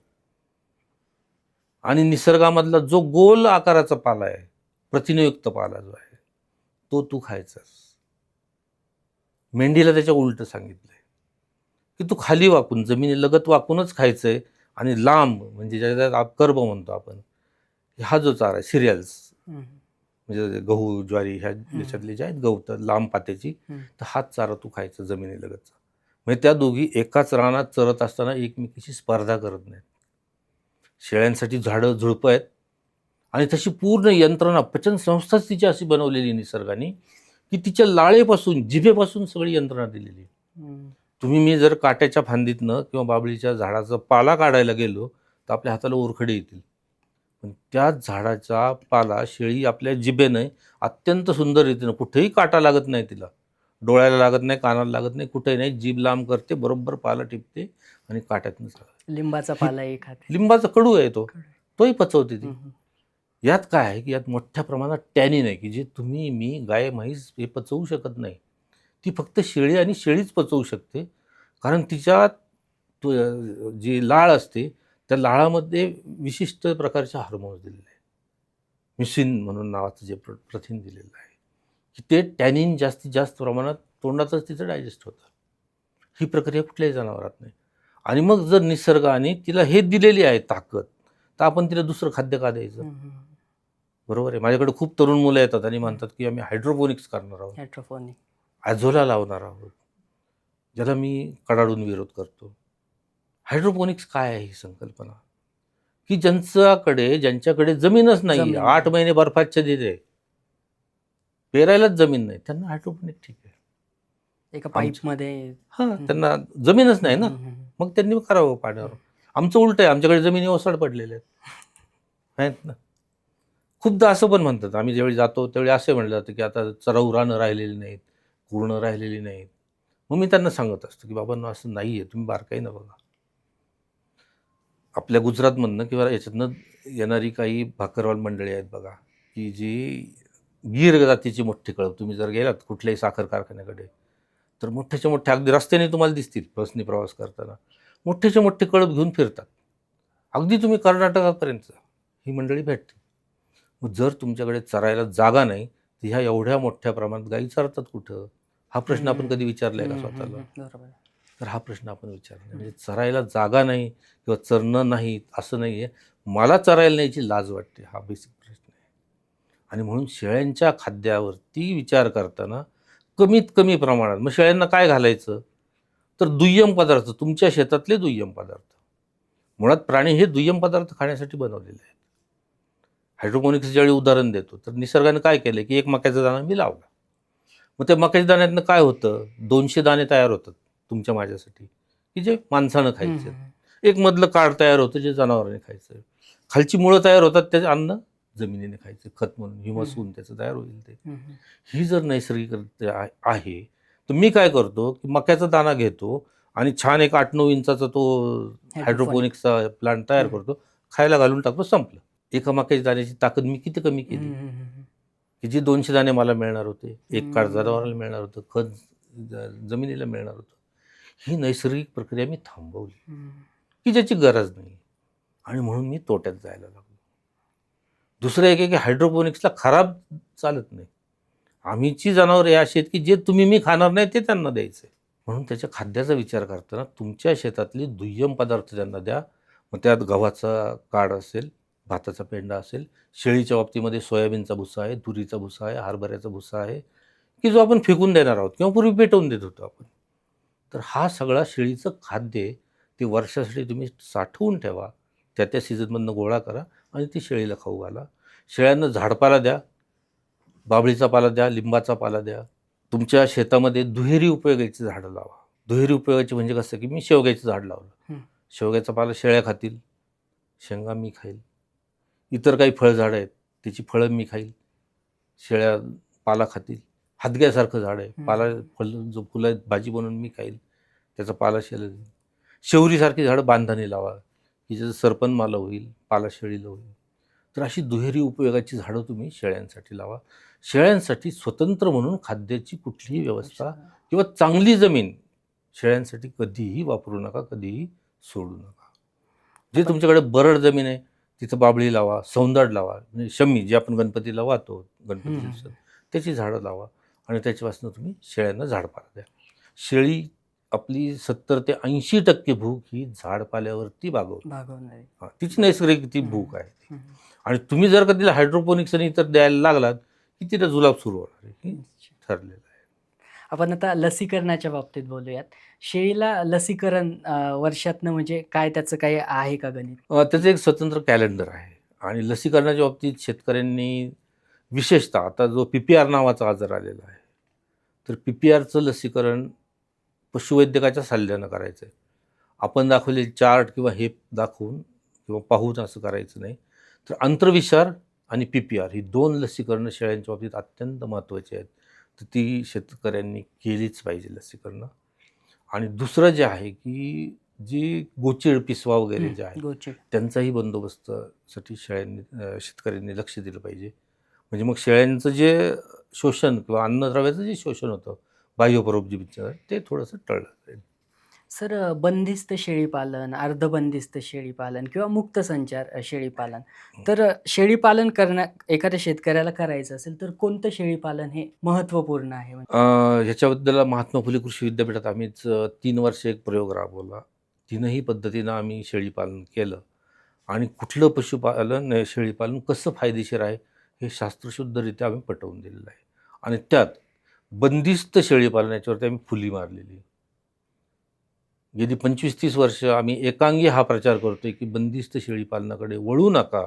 आणि निसर्गामधला जो गोल आकाराचा पाला आहे, प्रथिनयुक्त पाला जो आहे, तो तू खायचास. मेंढीला त्याच्या उलटं सांगितलंय, की तू खाली वाकून, जमिनीलगत वाकूनच खायचंय आणि लांब, म्हणजे ज्याच्यात कर्ब म्हणतो आपण, हा जो चारा आहे, सिरियल्स, म्हणजे गहू, ज्वारी ह्या याच्यातले जे आहेत गवतं लांब पात्याची, तर हाच चारा तू खायचा जमिनीलगतचा. म्हणजे त्या दोघी एकाच रानात चरत असताना एकमेकीशी स्पर्धा करत नाहीत. शेळ्यांसाठी झाडं झुडपं आहेत आणि तशी पूर्ण यंत्रणा, पचन संस्थाच तिची अशी बनवलेली निसर्गाने, की तिच्या लाळेपासून, जिभेपासून सगळी यंत्रणा दिलेली. मी जर काट्याच्या फांदीतनं किंवा बाबळीच्या झाडाचा पाला काढायला गेलो तर आपल्या हाताला ओरखडे येतील, पण त्याच झाडाचा पाला शेळी आपल्या जिभेने अत्यंत सुंदर रीतीनं, कुठेही काटा लागत नाही तिला, डोळ्याला लागत नाही, कानाला लागत नाही, कुठेही नाही, जीभ लांब करते, बरोबर पाला टिपते आणि काट्यातनं लिंबाचा पाला एक खाते. लिंबाचा कडू आहे तो, तोही पचवते ती. यात काय आहे की यात मोठ्या प्रमाणात टॅनिन आहे, की जे तुम्ही, मी, गाय, म्हैस हे पचवू शकत नाही. ती फक्त शेळी आणि शेळीच पचवू शकते, कारण तिच्यात जी लाळ असते, त्या लाळामध्ये विशिष्ट प्रकारचे हार्मोन्स दिलेले आहे. म्युसिन म्हणून नावाचं जे प्रथिन दिलेलं आहे, की ते टॅनिन जास्तीत जास्त प्रमाणात तोंडातच तिचं डायजेस्ट होतं. ही प्रक्रिया कुठल्याही जनावरात नाही. आणि मग जर निसर्गाने तिला हे दिलेली आहे ताकद, तर आपण तिला दुसरं खाद्य का द्यायचं? बरोबर आहे. माझ्याकडे खूप तरुण मुलं येतात आणि म्हणतात की आम्ही हायड्रोपोनिक्स करणार आहोत, हायड्रोपोनिक. ॲझोला लावणार आहोत, ज्याला मी कडाडून विरोध करतो. हायड्रोपोनिक्स काय आहे ही संकल्पना? की ज्यांच्याकडे जमीनच नाही, जमीन 8 महिने बर्फाच्छादित आहे, पेरायलाच जमीन नाही, त्यांना हायड्रोपोनिक ठीक आहे. एका पाईपमध्ये. हां, त्यांना जमीनच नाही ना, मग त्यांनी करावं पाण्यावर. आमचं उलट आहे, आमच्याकडे जमिनी ओसाड पडलेल्या आहेत ना. खूपदा असं पण म्हणतात, आम्ही ज्यावेळी जातो त्यावेळी असे म्हणलं जातं की आता चराऊ रानं राहिलेली नाहीत, पूर्ण राहिलेली नाहीत. मग मी त्यांना सांगत असतो की बाबांनो, असं नाही आहे, तुम्ही बारकाईनं बघा. आपल्या गुजरातमधनं किंवा याच्यातनं येणारी काही भाकरवाल मंडळी आहेत बघा, की जी गीर जातीची मोठी कळप, तुम्ही जर गेलात कुठल्याही साखर कारखान्याकडे, तर मोठ्याच्या मोठ्या अगदी रस्त्याने तुम्हाला दिसतील, बसने प्रवास करताना मोठ्याच्या मोठे कळप घेऊन फिरतात. अगदी तुम्ही कर्नाटकापर्यंत ही मंडळी भेटते. मग जर तुमच्याकडे चरायला जागा नाही, ह्या एवढ्या मोठ्या प्रमाणात गायी चरतात कुठं? हा प्रश्न आपण कधी विचारलाय का हम्म, हम्म, स्वतःला? बरोबर. तर हा प्रश्न आपण विचारला नाही. म्हणजे चरायला जागा नाही किंवा चरणं नाही असं नाही आहे. मला चरायला न्यायची लाज वाटते, हा बेसिक प्रश्न आहे. आणि म्हणून शेळ्यांच्या खाद्यावरती विचार करताना कमीत कमी प्रमाणात, मग शेळ्यांना काय घालायचं? तर दुय्यम पदार्थ, तुमच्या शेतातले दुय्यम पदार्थ. मुळात प्राणी हे दुय्यम पदार्थ खाण्यासाठी बनवलेले आहेत. हायड्रोपोनिक्सचं ज्यावेळी उदाहरण देतो, तर निसर्गाने काय केलं, की एक मक्याचा दाणा मी लावला. मग त्या मक्याच्या दाण्यातनं काय होतं? 200 दाणे तयार होतात तुमच्या माझ्यासाठी, की जे माणसानं खायचे. हम्म, एक मधलं काड तयार होतं जे जनावरांनी खायचं. खालची मुळं तयार होतात, त्याचे अन्न जमिनीने खायचं, खत म्हणून ह्युमस होऊन त्याचं तयार होईल ते. हम्म, ही जर नैसर्गिक आहे, तर मी काय करतो, की मक्याचा दाणा घेतो आणि छान एक 8-9 इंचाचा तो हायड्रोपोनिक्सचा प्लांट तयार करतो, खायला घालून टाकतो, संपलं. एका मक्याच्या दाण्याची ताकद मी किती कमी केली, की जे 200 दाणे मला मिळणार होते, एक काड जनावराला मिळणार होतं, खत जमिनीला मिळणार होतं. ही नैसर्गिक प्रक्रिया मी थांबवली, की ज्याची गरज नाही. आणि म्हणून मी तोट्यात जायला लागलो. दुसरं एक आहे, की हायड्रोपोनिक्सला खराब चालत नाही. आम्हीची जनावरं हे अशी आहेत, की जे मी खाणार नाही ते त्यांना द्यायचं आहे. म्हणून त्याच्या खाद्याचा विचार करताना तुमच्या शेतातले दुय्यम पदार्थ त्यांना द्या. मग त्यात गव्हाचा काड असेल, भाताचा पेंडा असेल, शेळीच्या बाबतीमध्ये सोयाबीनचा भुसा आहे, तुरीचा भुसा आहे, हरभऱ्याचा भुसा आहे, की जो आपण फेकून देणार आहोत किंवा पूर्वी पेटवून देत होतो आपण. तर हा सगळा शेळीचं खाद्य आहे. ते वर्षासाठी तुम्ही साठवून ठेवा. त्या सीझनमधनं गोळा करा आणि ती शेळीला खाऊ घाला. शेळ्यांना झाडपाला द्या. बाभळीचा पाला द्या, लिंबाचा पाला द्या. तुमच्या शेतामध्ये दुहेरी उपयोगाची झाडं लावा. दुहेरी उपयोगाची म्हणजे कसं, की मी शेवग्याचं झाड लावलं. शेवग्याचा पाला शेळ्या खातील, शेंगा मी खाईल. इतर काही फळझाडं आहेत, त्याची फळं मी खाईल, शेळ्या पाला खातील. हादग्यासारखं झाड आहे, पाला जो फुलं आहेत भाजी बनवून मी खाईल, त्याचा पाला शेळ्याला देईल. शेवरीसारखी झाडं बांधाने लावा, की ज्याचं सरपणमाला होईल, पाला शेळीला होईल. तर अशी दुहेरी उपयोगाची झाडं तुम्ही शेळ्यांसाठी लावा. शेळ्यांसाठी स्वतंत्र म्हणून खाद्याची कुठलीही व्यवस्था किंवा चांगली जमीन शेळ्यांसाठी कधीही वापरू नका, कधीही सोडू नका. जे तुमच्याकडे बरड जमीन आहे तिथं बाभळी लावा, सौंदड लावा, म्हणजे शमी जे आपण गणपतीला वाहतो, गणपती दिवसात त्याची झाडं लावा आणि त्याच्यापासून तुम्ही शेळ्यांना झाडपाला द्या. शेळी आपली 70 ते 80% भूक ही झाडपाल्यावरती भागवणारी. तिची नैसर्गिक ती भूक आहे. आणि तुम्ही जर का तिला हायड्रोपोनिक्स आणि इतर द्यायला लागलात, की तिला जुलाब सुरू होणार आहे, हे ठरलेलं आहे. आपण आता लसीकरणाच्या बाबतीत बोलूयात. शेळीला लसीकरण वर्षातनं म्हणजे काय त्याचं काही आहे का गणित? त्याचं एक स्वतंत्र कॅलेंडर आहे आणि लसीकरणाच्या बाबतीत शेतकऱ्यांनी विशेषतः आता जो PPR नावाचा आजार आलेला आहे, तर PPRचं लसीकरण पशुवैद्यकाच्या सल्ल्यानं करायचं आहे. आपण दाखवलेले चार्ट किंवा हे दाखवून किंवा पाहून असं करायचं नाही. तर आंत्रविषार आणि PPR ही 2 लसीकरणं शेळ्यांच्या बाबतीत अत्यंत महत्त्वाची आहेत. तर ती शेतकऱ्यांनी केलीच पाहिजे लसीकरणं. आणि दुसरं जे आहे, की जी गोचिड, पिसवा वगैरे जे आहे, गोचिड. त्यांचाही बंदोबस्तासाठी शेतकऱ्यांनी लक्ष दिलं पाहिजे. म्हणजे मग शेळ्यांचं जे शोषण किंवा अन्नद्रव्याचं जे शोषण होतं बाह्यपरोपजीवीचं, ते थोडंसं टळलं जाईल. सर, बंदिस्त शेळीपालन, अर्धबंदिस्त शेळीपालन किंवा मुक्त संचार शेळीपालन. तर शेळीपालन एखाद्या शेतकऱ्याला करायचं असेल तर कोणतं शेळीपालन हे महत्त्वपूर्ण आहे? ह्याच्याबद्दल महात्मा फुले कृषी विद्यापीठात आम्हीच 3 वर्ष एक प्रयोग राबवला. 3ही पद्धतीनं आम्ही शेळीपालन केलं आणि कुठलं पशुपालन, शेळीपालन कसं फायदेशीर आहे हे शास्त्रशुद्धरित्या आम्ही पटवून दिलेलं आहे. आणि त्यात बंदिस्त शेळीपालन याच्यावरती आम्ही फुली मारलेली आहे. गेली 25-30 वर्ष आम्ही एकांगी हा प्रचार करतोय, की बंदिस्त शेळीपालनाकडे वळू नका,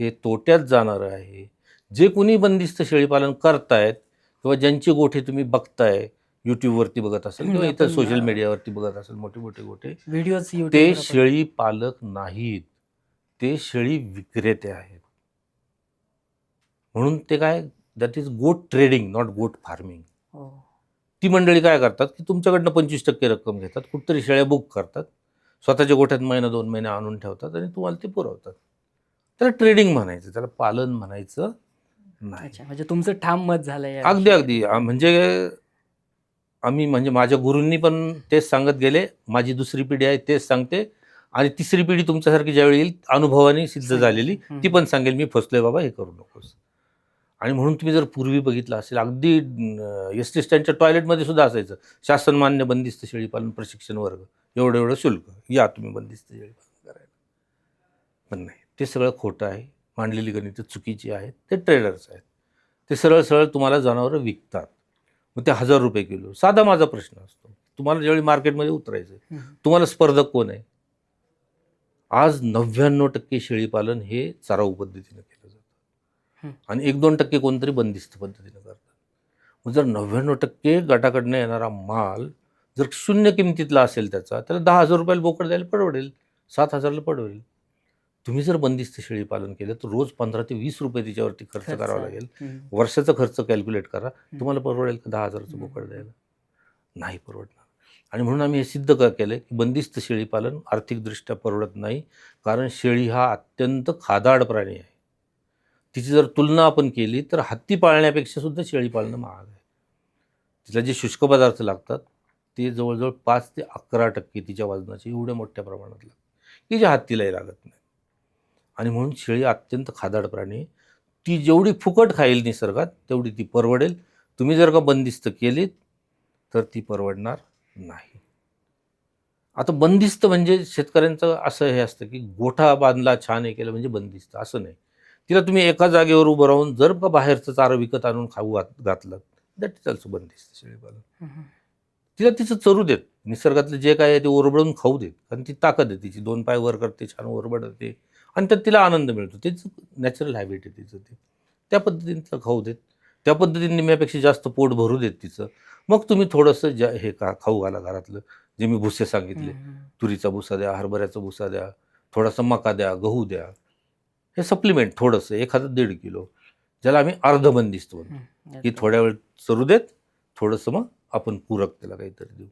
हे तोट्यात जाणारं आहे. जे कोणी बंदिस्त शेळीपालन करतायत किंवा ज्यांचे गोठे तुम्ही बघताय, YouTubeवरती बघत असाल किंवा इतर सोशल मीडियावरती बघत असाल, मोठे गोठे, व्हिडिओज ते शेळी पालक नाहीत, ते शेळी विक्रेते आहेत. म्हणून ते काय, that is got trading, not गोट फार्मिंग. ती मंडळी काय करतात, की तुमच्याकडनं 25% रक्कम घेतात, कुठतरी शेळ्या बुक करतात, स्वतःच्या गोठ्यात महिना 2 महिने आणून ठेवतात आणि तुम्हाला ते पुरवतात. त्याला ट्रेडिंग म्हणायचं, त्याला पालन म्हणायचं नाही. अच्छा, म्हणजे तुमचं ठाम मत झालंय. अगदी म्हणजे म्हणजे माझ्या गुरूंनी पण तेच सांगत गेले, माझी दुसरी पिढी आहे तेच सांगते आणि तिसरी पिढी तुमच्यासारखी ज्यावेळी येईल अनुभवाने सिद्ध झालेली, ती पण सांगेल मी फसलोय बाबा, हे करू नकोस. आणि म्हणून तुम्ही जर पूर्वी बघितलं असेल अगदी एस टी स्टँडच्या टॉयलेटमध्ये सुद्धा असायचं शासनमान्य बंदिस्त शेळीपालन प्रशिक्षण वर्ग, एवढं एवढं शुल्क, या तुम्ही बंदिस्त शेळीपालन करायला. पण नाही, ते सगळं खोटं आहे. मांडलेली गणितं चुकीची आहेत. ते ट्रेडर्स आहेत. ते सरळ सरळ तुम्हाला जनावरं विकतात. मग ते 1000 रुपये किलो. साधा माझा प्रश्न असतो, तुम्हाला ज्यावेळी मार्केटमध्ये उतरायचं, तुम्हाला स्पर्धक कोण आहे? आज 99% शेळीपालन हे चराऊ पद्धतीनं केलं जातं आणि 1-2% कोणतरी बंदिस्त पद्धतीनं करतात. मग जर 99% गटाकडनं येणारा माल जर शून्य किमतीतला असेल त्याचा, त्याला 10,000 रुपयाला बोकड द्यायला परवडेल, 7,000ला परवडेल. तुम्ही जर बंदिस्त शेळीपालन केलं तर रोज 15 ते 20 रुपये तिच्यावरती खर्च करावा लागेल. वर्षाचा खर्च कॅल्क्युलेट करा, तुम्हाला परवडेल का 10,000चं बोकड द्यायला? नाही परवडणार. आणि म्हणून आम्ही हे सिद्ध केलं की बंदिस्त शेळीपालन आर्थिकदृष्ट्या परवडत नाही. कारण शेळी हा अत्यंत खादाड प्राणी आहे. तिची जर तुलना आपण केली तर हत्ती पाळण्यापेक्षा सुद्धा शेळी पाळणं महाग आहे. तिला जे शुष्क पदार्थ लागतात ते जवळजवळ 5 ते 11% तिच्या वजनाचे एवढ्या मोठ्या प्रमाणात लागतात की जे हत्तीलाही लागत नाही. आणि म्हणून शेळी अत्यंत खादाड प्राणी आहे. ती जेवढी फुकट खाईल निसर्गात तेवढी ती परवडेल. तुम्ही जर का बंदिस्त केलीत तर ती परवडणार नाही. आता बंदिस्त म्हणजे शेतकऱ्यांचं असं हे असतं की गोठा बांधला छान हे केलं म्हणजे बंदिस्त, असं नाही. तिला तुम्ही एका जागेवर उभं राहून जर का बाहेरचं चारं विकत आणून खाऊ घातलं दॅट इज ऑल्सो बंदिस्त शेळीपालन. तिला तिचं चरू देत, निसर्गातलं जे काय आहे ते ओरबडून खाऊ देत, कारण ती ताकद आहे तिची, 2 पाय वर करते, छान ओरबडते आणि त्यात तिला आनंद मिळतो. तिचं नॅचरल हॅबिट आहे तिचं ते. त्या पद्धतीने तिला खाऊ देत, त्या पद्धतीने निम्म्यापेक्षा जास्त पोट भरू देत तिचं. मग तुम्ही थोडंसं हे खाऊ घाला घरातलं, जे मी भुसे सांगितले, तुरीचा भुसा द्या, हरभऱ्याचा भुसा द्या, थोडासा मका द्या, गहू द्या. हे सप्लिमेंट थोडंसं 1.5 किलो, ज्याला आम्ही अर्धबंदिस्त म्हणतो, की थोड्या वेळ चरू देत, थोडंसं मग आपण पूरक त्याला काहीतरी देऊ.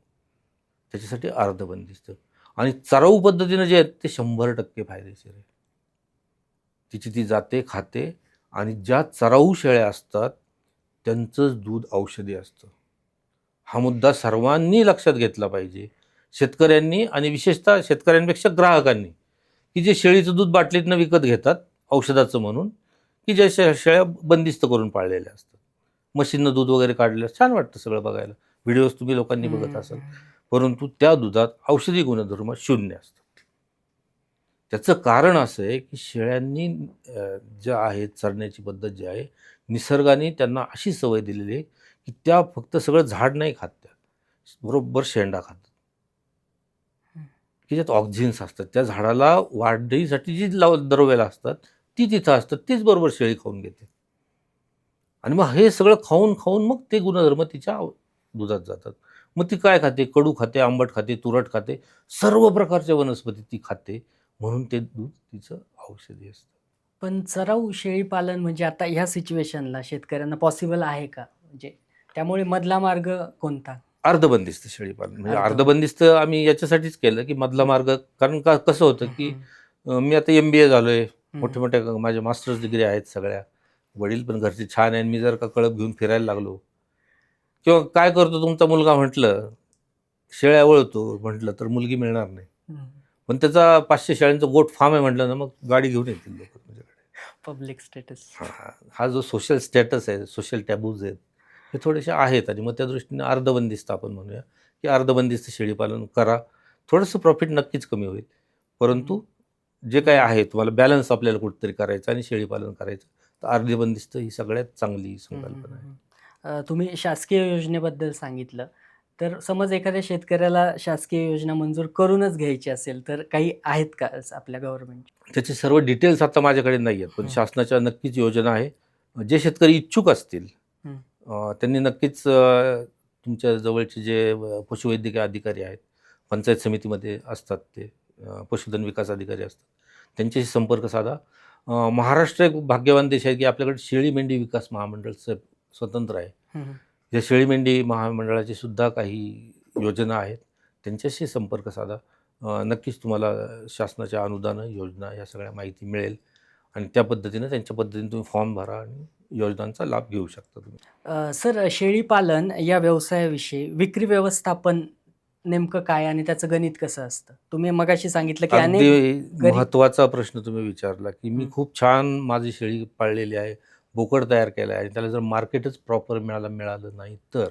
त्याच्यासाठी अर्धबंदिस्त. आणि चराऊ पद्धतीनं जे आहेत ते 100% फायदेशीर आहे. तिची ती जाते, खाते आणि ज्या चराऊ शेळ्या असतात त्यांचंच दूध औषधी असतं. हा मुद्दा सर्वांनी लक्षात घेतला पाहिजे, शेतकऱ्यांनी आणि विशेषतः शेतकऱ्यांपेक्षा ग्राहकांनी, की जे शेळीचं दूध बाटलीतनं विकत घेतात औषधाचं म्हणून, की ज्या शेळ्या बंदिस्त करून पाळलेल्या असतात. मशीननं दूध वगैरे काढलं छान वाटतं सगळं बघायला, व्हिडिओज तुम्ही लोकांनी बघत असाल, परंतु त्या दुधात औषधी गुणधर्म शून्य असतात. त्याचं कारण असं आहे की शेळ्यांनी ज्या आहेत चरण्याची पद्धत जी आहे, निसर्गाने त्यांना अशी सवय दिलेली आहे की त्या फक्त सगळं झाड नाही खात, त्या बरोबर शेंडा खातात, की ज्यात ऑक्सिजन्स असतात. त्या झाडाला वाढीसाठी जी द्रव्याला असतात ती तिथं असतात, तीच बरोबर शेळी खाऊन घेते. आणि मग हे सगळं खाऊन खाऊन मग ते गुणधर्म तिच्या दुधात जातात. मग ती काय खाते? कडू खाते, आंबट खाते, तुरट खाते, सर्व प्रकारच्या वनस्पती ती खाते. म्हणून ते दूध तिचं औषधी असतं. पण चराऊ शेळी पालन म्हणजे आता ह्या सिच्युएशनला शेतकऱ्यांना पॉसिबल आहे का? म्हणजे त्यामुळे मधला मार्ग कोणता? अर्धबंदिस्त शेळीपालन म्हणजे अर्धबंदिस्त आम्ही याच्यासाठीच केलं की मधला मार्ग, कारण कसं होतं की मी आता MBA झालोय, मोठे मोठ्या माझ्या मास्टर्स डिग्री आहेत सगळ्या, वडील पण घरचे छान आहे, मी जर का कळप घेऊन फिरायला लागलो किंवा काय करतो तुमचा मुलगा म्हटलं, शेळ्या वळतो म्हटलं तर मुलगी मिळणार नाही. पण त्याचा 500 शेळ्यांचा गोट फार्म आहे म्हटलं ना, मग गाडी घेऊन येतील लोक माझ्याकडे. Public status. हा जो सोशल स्टेटस आहे, सोशल टॅबूज आहेत, हे थोडेसे आहेत. आणि मग त्या दृष्टीने अर्धबंदिस्त आपण म्हणूया की अर्धबंदिस्त शेळीपालन करा. थोडंसं प्रॉफिट नक्कीच कमी होईल, परंतु जे काय आहे तुम्हाला बॅलन्स आपल्याला कुठेतरी करायचं आणि शेळीपालन करायचं, तर अर्धबंदिस्त ही सगळ्यात चांगली संकल्पना आहे. तुम्ही शासकीय योजनेबद्दल सांगितलं, तर समज एखाद्या शेतकऱ्याला शासकीय योजना मंजूर करूनच घ्यायची असेल तर काही आहेत का आपल्या गव्हर्नमेंट? त्याचे सर्व डिटेल्स आता माझ्याकडे नाही आहेत, पण शासनाच्या नक्कीच योजना आहे. जे शेतकरी इच्छुक असतील त्यांनी नक्कीच तुमच्या जवळचे जे पशुवैद्यकीय अधिकारी आहेत, पंचायत समितीमध्ये असतात, ते पशुधन विकास अधिकारी असतात, त्यांच्याशी संपर्क साधा. महाराष्ट्र एक भाग्यवान देश आहे की आपल्याकडे शेळी मेंढी विकास महामंडळ स्वतंत्र आहे. या शेळी मेंढी महामंडळाची सुद्धा काही योजना आहेत, त्यांच्याशी संपर्क साधा. नक्कीच तुम्हाला शासनाच्या अनुदानं, योजना या सगळ्या माहिती मिळेल आणि त्या पद्धतीनं त्यांच्या पद्धतीने तुम्ही फॉर्म भरा आणि योजनांचा लाभ घेऊ शकता तुम्ही. सर, शेळीपालन या व्यवसायाविषयी विक्री व्यवस्थापन नेमकं काय आणि त्याचं गणित कसं असतं? तुम्ही मगाशी सांगितलं की अगदी महत्त्वाचा प्रश्न तुम्ही विचारला की मी खूप छान माझी शेळी पाळलेली आहे, बोकड तयार केला आहे आणि त्याला जर मार्केटच प्रॉपर मिळालं नाही तर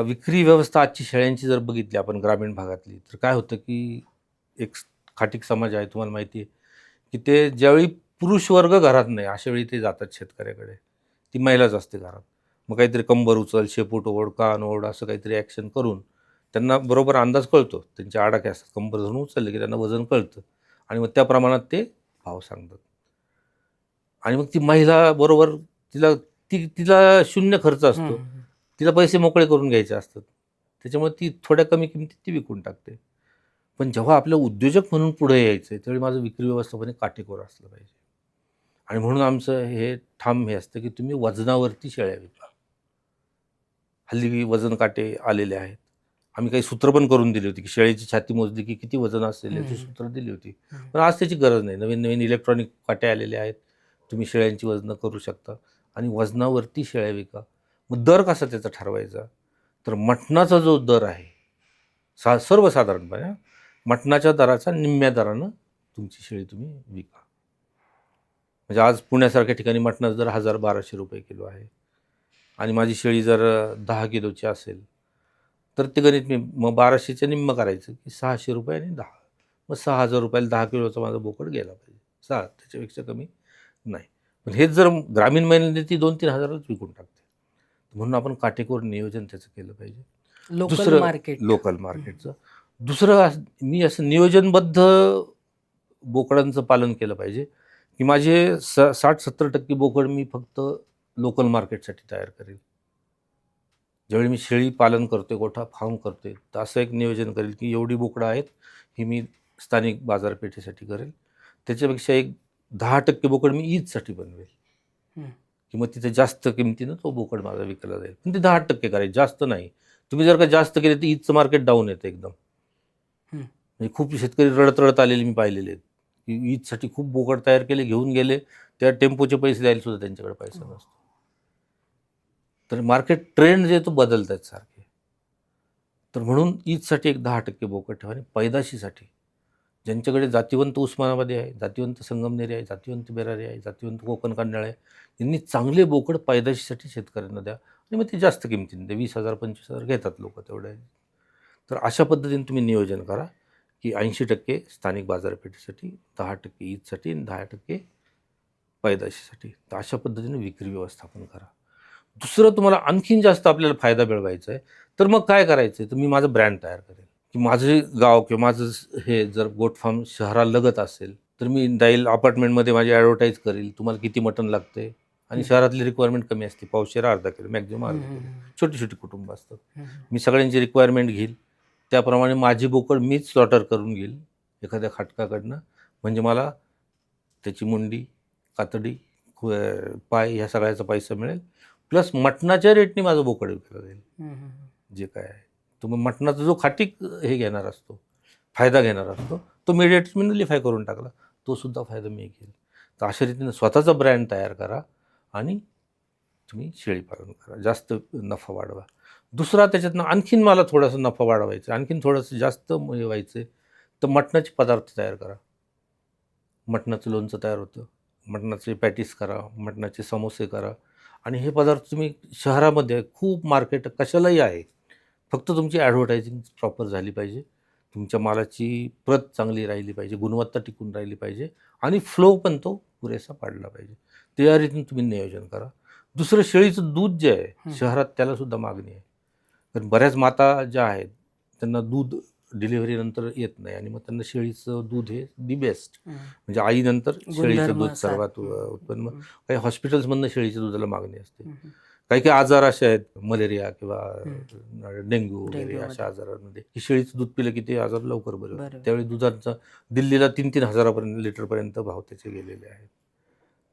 विक्री व्यवस्था आजची शेळ्यांची जर बघितली आपण ग्रामीण भागातली, तर काय होतं की एक खाटीक समाज आहे, तुम्हाला माहिती आहे की ते ज्यावेळी पुरुष वर्ग घरात नाही अशा वेळी ते जातात शेतकऱ्याकडे, ती महिलाच असते घरात. मग काहीतरी कंबर उचल, शेपूट ओढ, कान ओढ असं काहीतरी ॲक्शन करून त्यांना बरोबर अंदाज कळतो, त्यांचे आडाखे असतात, कंबर धरून उचलले की त्यांना वजन कळतं आणि मग त्या प्रमाणात ते भाव सांगतात. आणि मग ती महिला बरोबर तिला शून्य खर्च असतो, तिला पैसे मोकळे करून घ्यायचे असतात, त्याच्यामुळे ती थोड्या कमी किमतीत ती विकून टाकते. पण जेव्हा आपलं उद्योजक म्हणून पुढे यायचं आहे त्यावेळी माझं विक्री व्यवस्थापन हे काटेकोर असलं पाहिजे. आणि म्हणून आमचं हे ठाम हे असतं की तुम्ही वजनावरती शेळ्या विका. हल्ली वजन काटे आलेले आहेत. आम्ही काही सूत्र पण करून दिली होती की शेळीची छाती मोजली की किती वजन असेल याची सूत्र दिली होती. पण आज त्याची गरज नाही. नवीन नवीन इलेक्ट्रॉनिक काटे आलेले आहेत. तुम्ही शेळ्यांची वजनं करू शकता आणि वजनावरती शेळ्या विका. मग दर कसा त्याचा ठरवायचा? तर मटणाचा जो दर आहे सर्वसाधारणपणे मटणाच्या दराचा निम्म्या दरानं तुमची शेळी तुम्ही विका. म्हणजे आज पुण्यासारख्या ठिकाणी मटणाचा दर 1,000-1,200 रुपये किलो आहे आणि माझी शेळी जर 10 किलोची असेल तर ते गणित मी मग 1200च्या निम्मं करायचं की 600 रुपये आणि 10. मग 6,000 रुपयाला 10 किलोचा माझा बोकड गेला पाहिजे. त्याच्यापेक्षा कमी नाही. पण हेच जर ग्रामीण महिन्याने ती 2-3 हजारालाच विकून टाकते. म्हणून आपण काटेकोर नियोजन त्याचं केलं पाहिजे. Local market. लोकल मार्केटचं. दुसरं मी असं नियोजनबद्ध बोकडांचं पालन केलं पाहिजे की माझे 60-70% बोकड मी फक्त लोकल मार्केटसाठी तयार करेल. ज्यावेळी मी शेळी पालन करतोय, गोठा फार्म करतोय, तर असं एक नियोजन करेल की एवढी बोकडं आहेत, ही मी स्थानिक बाजारपेठेसाठी करेल. त्याच्यापेक्षा एक 10% बोकड मी ईदसाठी बनवेल की मग तिथे जास्त किमतीनं तो बोकड माझा विकला जाईल. पण ते 10% करायचे, जास्त नाही. तुम्ही जर का जास्त केले तर ईदचं मार्केट डाऊन येतं एकदम. म्हणजे खूप शेतकरी रडत आलेले मी पाहिलेले आहेत की ईदसाठी खूप बोकड तयार केले, घेऊन गेले, त्या टेम्पोचे पैसे द्यायला सुद्धा त्यांच्याकडे पैसा नसतो. तर मार्केट ट्रेंड जे तो बदलत आहेत सारखे. तर म्हणून ईदसाठी एक 10% बोकड ठेवा. आणि पैदाशीसाठी ज्यांच्याकडे जातिवंत उस्मानाबादी आहे, जातिवंत संगमनेरी आहे, जातिवंत बेरारी आहे, जातिवंत कोकण कांडाळ आहे, यांनी चांगले बोकड पैदाशीसाठी शेतकऱ्यांना द्या आणि मग ते जास्त किमतीने द्या. 20,000 25,000 घेतात लोक तेवढे. तर अशा पद्धतीने तुम्ही नियोजन करा की 80% स्थानिक बाजारपेठेसाठी, 10% ईदसाठी आणि 10% पैदाशीसाठी. तर अशा पद्धतीने विक्री व्यवस्थापन करा. दुसरं तुम्हाला आणखीन जास्त आपल्याला फायदा मिळवायचा आहे तर मग काय करायचं आहे, तर मी माझं ब्रँड तयार करेल की माझे गाव किंवा माझं हे जर गोट फार्म शहरालगत असेल तर मी जाईल अपार्टमेंटमध्ये माझी ॲडव्हर्टाईज करेल, तुम्हाला किती मटण लागते. आणि शहरातली रिक्वायरमेंट कमी असते, पावशेर अर्धा किलो मॅक्झिमम अर्धा किलो, छोटी छोटी कुटुंब असतात. मी सगळ्यांची रिक्वायरमेंट घेईल, त्याप्रमाणे माझी बोकड मीच स्लॉटर करून घेईल एखाद्या खाटकाकडनं. म्हणजे मला त्याची मुंडी, कातडी, पाय ह्या सगळ्याचा पैसा मिळेल. प्लस मटणाच्या रेटने माझं बोकड विकलं जाईल. जे काय आहे तो मग मटणाचा जो खाटीक हे घेणार असतो, फायदा घेणार असतो, तो मीडिएटर मी नलिफाय करून टाकला, तो सुद्धा फायदा मी घेईल. तर अशा रीतीने स्वतःचा ब्रँड तयार करा आणि तुम्ही शेळी पालन करा, जास्त नफा वाढवा. दुसरा त्याच्यातनं आणखीन मला थोडासा नफा वाढवायचा, आणखीन थोडंसं जास्त हे व्हायचं आहे, तर मटणाचे पदार्थ तयार करा. मटणाचं लोणचं तयार होतं, मटणाचे पॅटीस करा, मटणाचे समोसे करा. आणि हे पदार्थ तुम्ही शहरामध्ये खूप मार्केट कशालाही आहे, फक्त तुमची ॲडव्हर्टायझिंग प्रॉपर झाली पाहिजे, तुमच्या मालाची प्रत चांगली राहिली पाहिजे, गुणवत्ता टिकून राहिली पाहिजे आणि फ्लो पण तो पुरेसा पाडला पाहिजे. त्या रीतीने तुम्ही नियोजन करा. दुसरं शेळीचं दूध जे आहे शहरात त्यालासुद्धा मागणी आहे. कारण बऱ्याच माता ज्या आहेत त्यांना दूध डिलिव्हरीनंतर येत नाही आणि मग त्यांना शेळीचं दूध हे दी बेस्ट, म्हणजे आईनंतर शेळीचं दूध सर्वात उत्पन्न. काही हॉस्पिटल्समधनं शेळीच्या दुधाला मागणी असते. काही काही आजार असे आहेत, मलेरिया किंवा डेंग्यू वगैरे अशा आजारांमध्ये की शेळीचं दूध पिलं की ते आजार लवकर बरे होतात. त्यावेळी दुधाचा दिल्लीला 3-3 हजारापर्यंत लिटरपर्यंत भाव त्याचे गेलेले आहेत.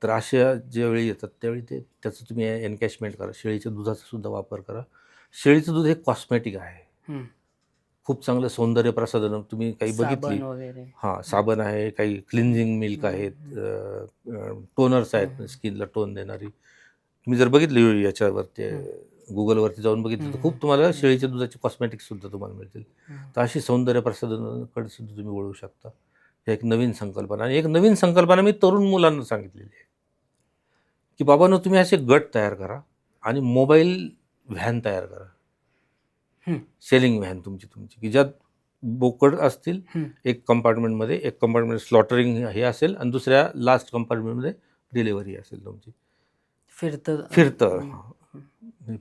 तर अशा ज्यावेळी येतात त्यावेळी त्याचं तुम्ही एनकॅशमेंट करा. शेळीच्या दुधाचा सुद्धा वापर करा. शेळीचं दूध हे कॉस्मेटिक आहे, खूप चांगलं सौंदर्य प्रसाधन. तुम्ही काही बघितली, साबण आहे, काही क्लिन्झिंग मिल्क आहेत, टोनर्स आहेत स्किनला टोन देणारी. तुम्ही जर बघितली याच्यावरती गुगलवरती जाऊन बघितलं तर खूप तुम्हाला शेळीच्या दुधाचे कॉस्मेटिक्स सुद्धा तुम्हाला मिळतील. तर अशी सौंदर्य प्रसाधनाकडे सुद्धा तुम्ही वळू शकता. हे एक नवीन संकल्पना. आणि एक नवीन संकल्पना मी तरुण मुलांना सांगितलेली आहे की बाबांनो तुम्ही असे गट तयार करा आणि मोबाईल व्हॅन तयार करा, हं. सेलिंग व्हॅन तुमची की ज्यात बोकड असतील हं. एक कंपार्टमेंटमध्ये, एक कंपार्टमेंट स्लॉटरिंग हे असेल आणि दुसऱ्या लास्ट कंपार्टमेंटमध्ये डिलिव्हरी असेल तुमची. फिरतं फिरतं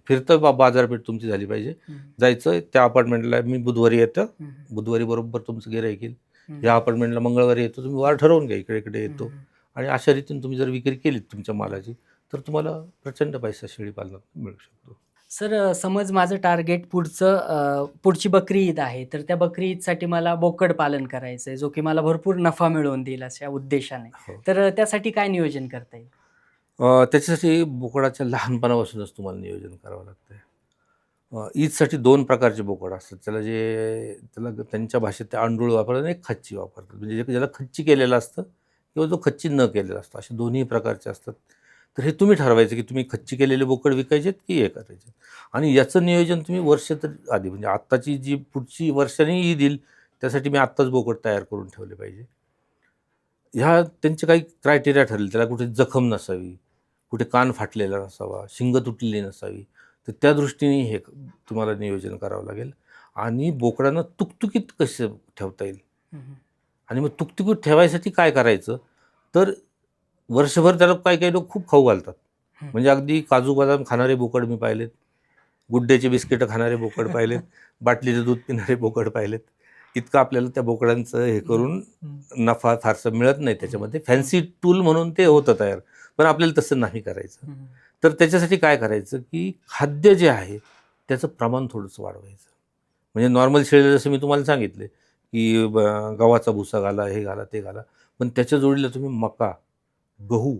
फिरतं बाजारपेठ तुमची झाली पाहिजे. जायचं त्या अपार्टमेंटला मी बुधवारी येतं, बुधवारी बरोबर तुमचं गिऱ्हाईक येईल. या अपार्टमेंटला मंगळवारी येतो, तुम्ही वार ठरवून घ्या इकडे इकडे येतो. आणि अशा रीतीने तुम्ही जर विक्री केलीत तुमच्या मालाची तर तुम्हाला प्रचंड पैसा शेळीपालनात मिळू शकतो. सर, समज माझं टार्गेट पुढची बकरी ईद आहे, तर त्या बकरी ईदसाठी मला बोकड पालन करायचं आहे, जो की मला भरपूर नफा मिळवून देईल अशा उद्देशाने. हो. तर त्यासाठी काय नियोजन करता येईल? त्याच्यासाठी बोकडाच्या लहानपणापासूनच तुम्हाला नियोजन करावं लागतं. ईदसाठी 2 प्रकारचे बोकड असतात. त्याला त्यांच्या भाषेत ते अंडूळ वापरतात आणि एक खच्ची वापरतात. म्हणजे ज्याला खच्ची केलेलं असतं किंवा जो खच्ची न केलेला असतो, असे दोन्ही प्रकारचे असतात. तर हे तुम्ही ठरवायचं की तुम्ही खच्ची केलेले बोकड विकायचेत की हे करायचे. आणि याचं नियोजन तुम्ही वर्ष तर आधी म्हणजे आत्ताची जी पुढची वर्षाने ईद येईल त्यासाठी मी आत्ताच बोकड तयार करून ठेवले पाहिजे. ह्या त्यांचे काही क्रायटेरिया ठरले. त्याला कुठे जखम नसावी, कुठे कान फाटलेला नसावा, शिंग तुटलेली नसावी. तर त्या दृष्टीने हे तुम्हाला नियोजन करावं लागेल. आणि बोकडांना तुकतुकीत कसं ठेवता येईल आणि मग तुकतुकीत ठेवायसाठी काय करायचं, तर वर्षभर त्याला काही लोक खूप खाऊ घालतात. म्हणजे अगदी काजू बदाम खाणारे बोकड मी पाहिलेत, गुड्ड्याचे बिस्किटं खाणारे बोकड पाहिलेत, बाटलीचं दूध पिणारे बोकड पाहिलेत. इतकं आपल्याला त्या बोकडांचं हे करून नफा फारसा मिळत नाही त्याच्यामध्ये. फॅन्सी टूल म्हणून ते होतं तयार, पण आपल्याला तसं नाही करायचं. तर त्याच्यासाठी काय करायचं, की खाद्य जे आहे त्याचं प्रमाण थोडंसं वाढवायचं. म्हणजे नॉर्मल शेळीला जसं मी तुम्हाला सांगितले, की गव्हाचा भुसा घाला, हे घाला, ते घाला. पण त्याच्या जोडीला तुम्ही मका, गहू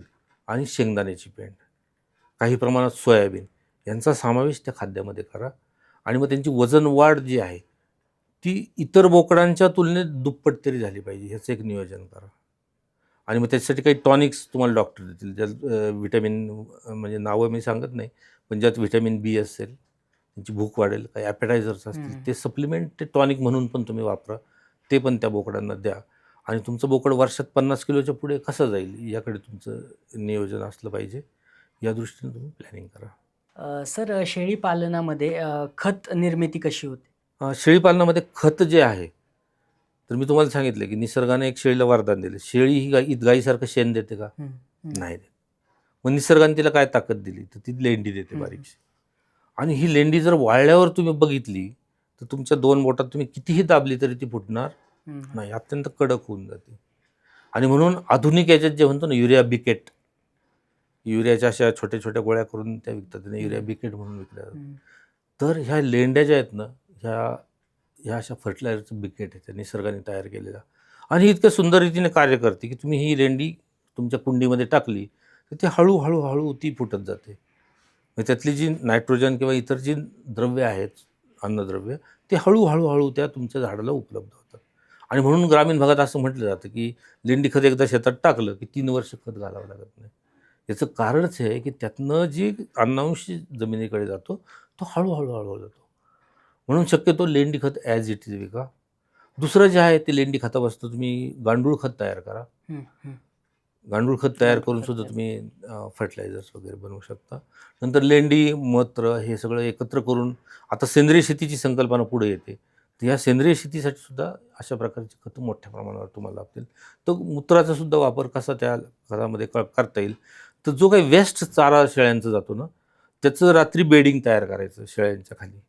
आणि शेंगदाण्याची पेंड, काही प्रमाणात सोयाबीन यांचा समावेश त्या खाद्यामध्ये करा. आणि मग त्यांची वजन वाढ जी आहे ती इतर बोकडांच्या तुलनेत दुप्पट तरी झाली पाहिजे, ह्याचं एक नियोजन करा. आणि मग त्याच्यासाठी काही टॉनिक्स तुम्हाला डॉक्टर देतील, ज्यात व्हिटॅमिन म्हणजे नावं मी सांगत नाही, पण ज्यात व्हिटॅमिन बी असेल, त्यांची भूक वाढेल, काही ॲपेटायझर्स असतील, ते सप्लिमेंट ते टॉनिक म्हणून पण तुम्ही वापरा. ते पण त्या बोकडांना द्या. आणि तुमचं बोकड वर्षात 50 किलोच्या पुढे कसं जाईल याकडे तुमचं नियोजन असलं पाहिजे. या दृष्टीने तुम्ही प्लॅनिंग करा. सर, शेळी पालनामध्ये खत निर्मिती कशी होते? शेळीपालनामध्ये खत जे आहे, तर मी तुम्हाला सांगितलं की निसर्गाने एक शेळीला वरदान दिलं. शेळी ही गाईसारखं शेण देते का? नाही देत. मग निसर्गाने तिला काय ताकद दिली, तर ती लेंडी देते बारीकशी. आणि ही लेंडी जर वाळल्यावर तुम्ही बघितली तर तुमच्या 2 बोटात तुम्ही कितीही दाबली तरी ती फुटणार नाही, अत्यंत कडक होऊन जाते. आणि म्हणून आधुनिक याच्यात जे म्हणतो ना युरिया बिकेट, युरियाच्या अशा छोट्या छोट्या गोळ्या करून त्या विकतात, त्यांना युरिया बिकेट म्हणून विकल्या जातात. तर ह्या लेंड्या ज्या आहेत ना, ह्या अशा फर्टिलायझरचं बिकेट आहे, त्या निसर्गाने तयार केलेला. आणि ही इतक्या सुंदर रीतीने कार्य करते की तुम्ही ही लेंडी तुमच्या कुंडीमध्ये टाकली तर ती हळूहळू हळू ती फुटत जाते. मग त्यातली जी नायट्रोजन किंवा इतर जी द्रव्य आहेत, अन्नद्रव्य, ते हळूहळू त्या तुमच्या झाडाला उपलब्ध होतात. आणि म्हणून ग्रामीण भागात असं म्हटलं जातं की लेंडी खत एकदा शेतात टाकलं की 3 वर्ष खत घालावं लागत नाही. याचं कारणच हे आहे की त्यातनं जी अन्नांश जमिनीकडे जातो तो हळूहळू जातो. म्हणून शक्यतो लेंडी खत ॲज इट इज विका. दुसरं जे आहे ते लेंडी खतापासून तुम्ही गांडूळ खत तयार करा. गांडूळ खत तयार करून सुद्धा तुम्ही फर्टिलायझर्स वगैरे बनवू शकता. नंतर लेंडी, मूत्र हे सगळं एकत्र करून आता सेंद्रिय शेतीची संकल्पना पुढे येते. तर ह्या सेंद्रिय शेतीसाठी सुद्धा अशा प्रकारची खतं मोठ्या प्रमाणावर तुम्हाला लागतील. तर मूत्राचा सुद्धा वापर कसा त्या खतामध्ये करता येईल, तर जो काही वेस्ट चारा शेळ्यांचा जातो ना, त्याचं रात्री बेडिंग तयार करायचं शेळ्यांच्या खाली.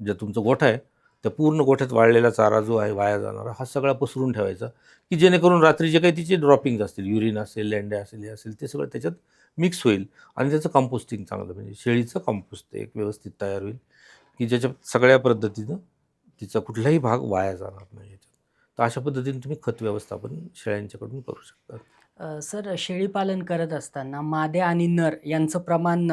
जे तुमचा गोठा आहे त्या पूर्ण गोठ्यात वाळलेला चारा जो आहे वाया जाणारा, हा सगळा पसरून ठेवायचा, की जेणेकरून रात्री जे काही तिचे ड्रॉपिंग्स असतील, युरिन असेल, लेंड्या असेल, हे असेल, ते सगळं त्याच्यात मिक्स होईल आणि त्याचं कंपोस्टिंग चांगलं, म्हणजे शेळीचं कंपोस्ट एक व्यवस्थित तयार होईल, की ज्याच्यात सगळ्या पद्धतीनं तिचा कुठलाही भाग वाया जाणार नाही याच्यात. तर अशा पद्धतीने तुम्ही खत व्यवस्थापन शेळ्यांच्याकडून करू शकता. सर, शेळी पालन करत असताना माद्या आणि नर यांचं प्रमाण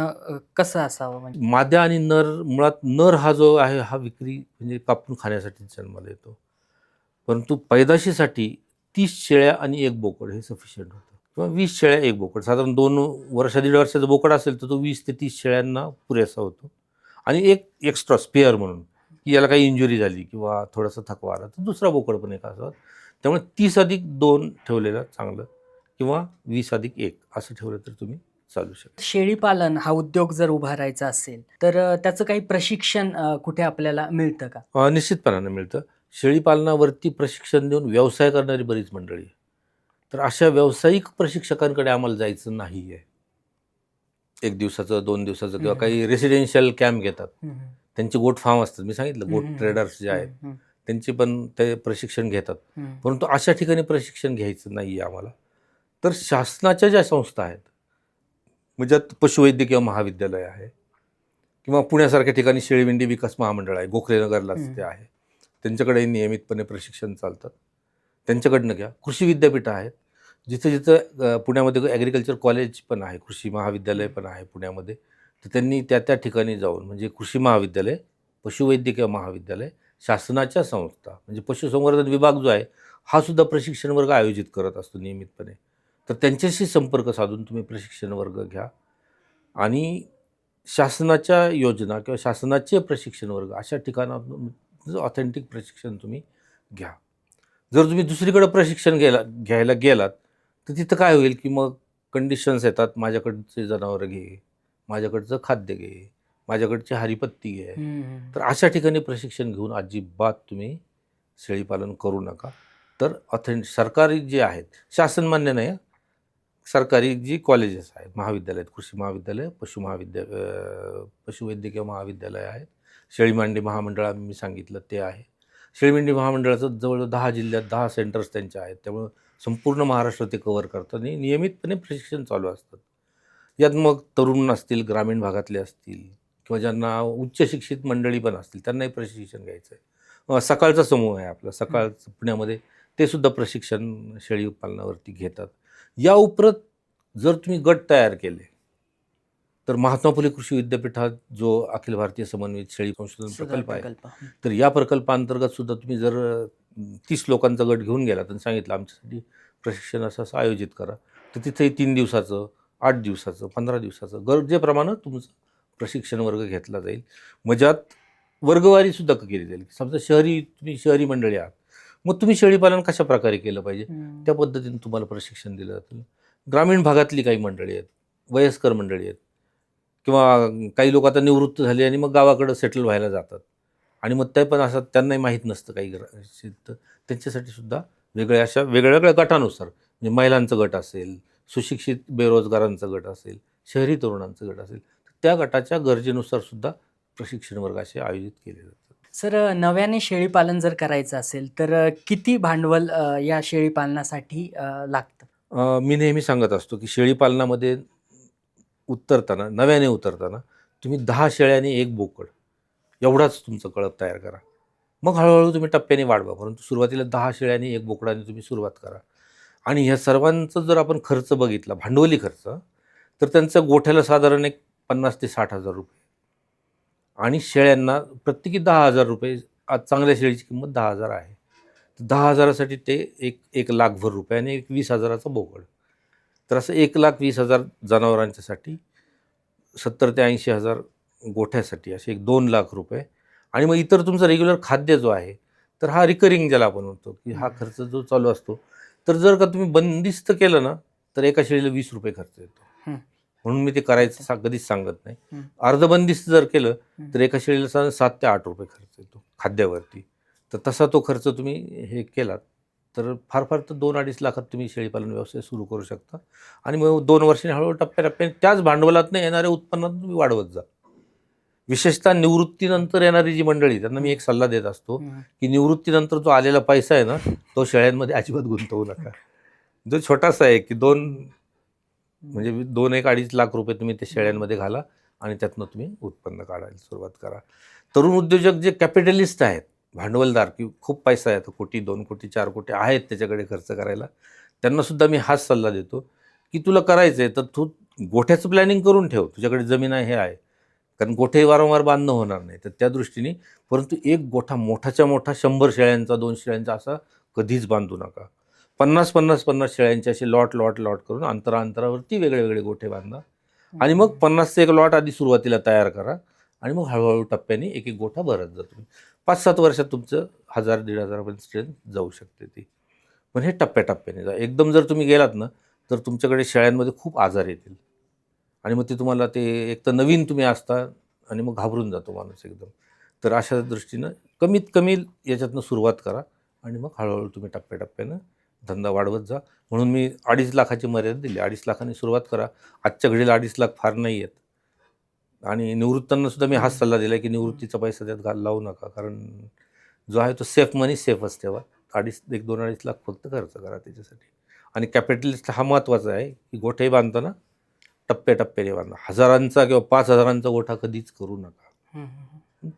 कसं असावं? म्हणजे माद्या आणि नर, मुळात नर हा जो आहे हा विक्री म्हणजे कापून खाण्यासाठी जन्माला येतो. परंतु पैदाशीसाठी 30 शेळ्या आणि 1 बोकड हे सफिशियंट होतं, किंवा 20 शेळ्या 1 बोकड. साधारण 2 वर्ष 1.5 वर्षाचा बोकड असेल तर तो 20 ते 30 शेळ्यांना पुरेसा होतो. आणि एक एक्स्ट्रा स्पेअर म्हणून, की याला काही इंजुरी झाली किंवा थोडासा थकवा आला तर दुसरा बोकड पण एक असावा. त्यामुळे 30+2 ठेवलेलं चांगलं, किंवा 20+1 असं ठेवलं तर तुम्ही चालू शकेल. शेळीपालन हा उद्योग जर उभारायचा असेल तर त्याचं काही प्रशिक्षण कुठे आपल्याला मिळतं का? निश्चितपणाने मिळतं. शेळीपालनावरती प्रशिक्षण देऊन व्यवसाय करणारी बरीच मंडळी आहे. तर अशा व्यावसायिक प्रशिक्षकांकडे आम्हाला जायचं नाही आहे. 1 दिवसाचं, 2 दिवसाचं किंवा हं, काही रेसिडेन्शियल कॅम्प घेतात. हं, हं. त्यांचे गोट फार्म असतात. मी सांगितलं हं, गोट हं, ट्रेडर्स जे हं, आहेत, हं, त्यांचे पण ते प्रशिक्षण घेतात. हं. परंतु अशा ठिकाणी प्रशिक्षण घ्यायचं नाही आहे आम्हाला. तर शासनाच्या ज्या संस्था आहेत, म्हणजे आता पशुवैद्यकीय महाविद्यालय आहे किंवा पुण्यासारख्या ठिकाणी शेळीमेंढी विकास महामंडळ आहे, गोखलेनगरलाच ते आहे. त्यांच्याकडे नियमितपणे प्रशिक्षण चालतात. त्यांच्याकडनं घ्या. कृषी विद्यापीठं आहेत. जिथं पुण्यामध्ये ॲग्रिकल्चर कॉलेज पण आहे, कृषी महाविद्यालय पण आहे पुण्यामध्ये. तर त्यांनी त्या ठिकाणी जाऊन म्हणजे कृषी महाविद्यालय, पशुवैद्यकीय महाविद्यालय, शासनाच्या संस्था म्हणजे पशुसंवर्धन विभाग जो आहे, हा सुद्धा प्रशिक्षण वर्ग आयोजित करत असतो नियमितपणे. तर त्यांच्याशी संपर्क साधून तुम्ही प्रशिक्षण वर्ग घ्या आणि शासनाच्या योजना किंवा शासनाचे प्रशिक्षण वर्ग अशा ठिकाणातून ऑथेंटिक प्रशिक्षण तुम्ही घ्या. जर तुम्ही दुसरीकडे प्रशिक्षण घ्यायला गेलात, तर तिथं काय होईल, की मग कंडिशन्स येतात, माझ्याकडचे जनावरं घे, माझ्याकडचं खाद्य घे, माझ्याकडची हरिपत्ती घे. तर अशा ठिकाणी प्रशिक्षण घेऊन अजिबात तुम्ही शेळीपालन करू नका. तर सरकारी जे आहेत, शासनमान्य नाही, सरकारी जी कॉलेजेस आहेत, महाविद्यालय आहेत, कृषी महाविद्यालय, पशुवैद्यकीय महाविद्यालय आहेत, शेळीमेंढी महामंडळ मी सांगितलं ते आहे. शेळीमेंढी महामंडळाचं जवळजवळ 10 जिल्ह्यात 10 सेंटर्स त्यांचे आहेत. त्यामुळं संपूर्ण महाराष्ट्र ते कव्हर करतात आणि नियमितपणे प्रशिक्षण चालू असतात. यात मग तरुण असतील, ग्रामीण भागातले असतील किंवा ज्यांना उच्च शिक्षित मंडळी पण असतील, त्यांनाही प्रशिक्षण घ्यायचं आहे. सकाळचा समूह आहे आपला, सकाळचं पुण्यामध्ये ते सुद्धा प्रशिक्षण शेळी पालनावरती घेतात. या उपरांत जर तुम्ही गट तयार केले, तर महात्मा फुले कृषी विद्यापीठात जो अखिल भारतीय समन्वित शेळी संशोधन प्रकल्प आहे, तर या प्रकल्पांतर्गत सुद्धा तुम्ही जर 30 लोकांचा गट घेऊन गेलात आणि सांगितलं आमच्यासाठी प्रशिक्षण असं आयोजित करा, तर तिथेही 3 दिवसाचं, 8 दिवसाचं, 15 दिवसाचं गरजेप्रमाणे तुमचं प्रशिक्षण वर्ग घेतला जाईल. मजात वर्गवारीसुद्धा केली जाईल. समजा तुम्ही शहरी मंडळी आहात, मग तुम्ही शेळीपालन कशा प्रकारे केलं पाहिजे, त्या पद्धतीने तुम्हाला प्रशिक्षण दिलं जातं. ग्रामीण भागातली काही मंडळी आहेत, वयस्कर मंडळी आहेत किंवा काही लोक आता निवृत्त झाले आणि मग गावाकडं सेटल व्हायला जातात आणि मग ते पण असं त्यांनाही माहीत नसतं काही तर त्यांच्यासाठी सुद्धा अशा वेगळ्या गटानुसार म्हणजे महिलांचं गट असेल, सुशिक्षित बेरोजगारांचं गट असेल, शहरी तरुणांचं गट असेल, तर त्या गटाच्या गरजेनुसार सुद्धा प्रशिक्षण वर्ग असे आयोजित केले जातात. सर, नव्याने शेळीपालन जर करायचं असेल तर किती भांडवल या शेळीपालनासाठी लागतं? मी नेहमी सांगत असतो की शेळीपालनामध्ये नव्याने उतरताना तुम्ही 10 शेळ्यांनी 1 बोकड एवढाच तुमचं कळप तयार करा. मग हळूहळू तुम्ही टप्प्याने वाढवा. परंतु सुरुवातीला 10 शेळ्यांनी 1 बोकडाने तुम्ही सुरुवात करा. आणि ह्या सर्वांचा जर आपण खर्च बघितला, भांडवली खर्च, तर त्यांचा गोठ्याला साधारण एक 50,000 ते 60,000 रुपये आणि शेळ्यांना प्रत्येकी 10,000 रुपये. आज चांगल्या शेळीची किंमत 10,000 आहे. 10,000साठी ते 1,00,000 रुपये आणि 20,000चा बोकड. तर असं 1,20,000 जनावरांच्यासाठी, 70,000 ते 80,000 गोठ्यासाठी असे 2,00,000 रुपये आणि मग इतर तुमचं रेग्युलर खाद्य जो आहे, तर हा रिकरिंग ज्याला आपण म्हणतो, की हा खर्च जो चालू असतो. तर जर का तुम्ही बंदिस्त केलं ना, तर एका शेळीला 20 रुपये खर्च येतो. म्हणून मी ते करायचं कधीच सांगत नाही. अर्धबंदिस्त जर केलं, तर एका शेळीला 7 ते 8 रुपये खर्च येतो खाद्यावरती. तर तसा तो खर्च तुम्ही हे केलात, तर फार तर 2-2.5 लाखात तुम्ही शेळीपालन व्यवसाय सुरू करू शकता आणि मग 2 वर्षांनी हळूहळू टप्प्याटप्प्याने त्याच भांडवलातून येणाऱ्या उत्पन्नात तुम्ही वाढवत जा. विशेषतः निवृत्तीनंतर येणारी जी मंडळी, त्यांना मी एक सल्ला देत असतो, की निवृत्तीनंतर जो आलेला पैसा आहे ना, तो शेळ्यांमध्ये अजिबात गुंतवू नका. जो छोटासा आहे, की 2-1.5 लाख रुपये तुम्ही ते शेळ्यांमध्ये घाला आणि त्यातनं तुम्ही उत्पन्न काढायला सुरुवात करा. तरुण उद्योजक जे कॅपिटलिस्ट आहेत, भांडवलदार, की खूप पैसा आहे, 1 कोटी, 2 कोटी, 4 कोटी आहेत त्याच्याकडे खर्च करायला, त्यांनासुद्धा मी हाच सल्ला देतो, की तुला करायचं आहे तर तू गोठ्याचं प्लॅनिंग करून ठेव. तुझ्याकडे जमीन आहे, हे आहे. कारण गोठे वारंवार बांधणं होणार नाही. तर त्या दृष्टीने, परंतु एक गोठा मोठाच्या मोठा 100 शेळ्यांचा, 200 शेळ्यांचा असा कधीच बांधू नका. 50 शेळ्यांचे असे लॉट करून अंतरावरती वेगळे गोठे बांधा आणि मग 50चे एक लॉट आधी सुरुवातीला तयार करा आणि मग हळूहळू टप्प्याने एक गोठा भरत जा तुम्ही. 5-7 वर्षात तुमचं 1,000-1,500 पर्यंत स्ट्रेंथ जाऊ शकते ती. पण हे टप्प्याटप्प्याने जा. एकदम जर तुम्ही गेलात ना, तर तुमच्याकडे शेळ्यांमध्ये खूप आजार येतील. आणि मग ते तुम्हाला ते एक तर नवीन तुम्ही असता आणि मग घाबरून जातो माणूस एकदम. तर अशा दृष्टीनं कमीत कमी याच्यातनं सुरुवात करा आणि मग हळूहळू तुम्ही टप्प्याटप्प्यानं धंदा वाढवत जा. म्हणून मी 2.5 लाखाची मर्यादा दिली. 2.5 लाखांनी सुरुवात करा. आजच्या घडीला 2.5 लाख फार नाही आहेत. आणि निवृत्तांना सुद्धा मी हाच सल्ला दिला की निवृत्तीचा पैसा त्यात लावू नका. कारण जो आहे तो सेफ मनी सेफच ठेवा. 2.5 लाख फक्त खर्च करा त्याच्यासाठी. आणि कॅपिटलिस्ट हा महत्त्वाचा आहे की गोठे बांधताना टप्प्याटप्प्याने बांधा. हजारांचा किंवा 5,000चा गोठा कधीच करू नका.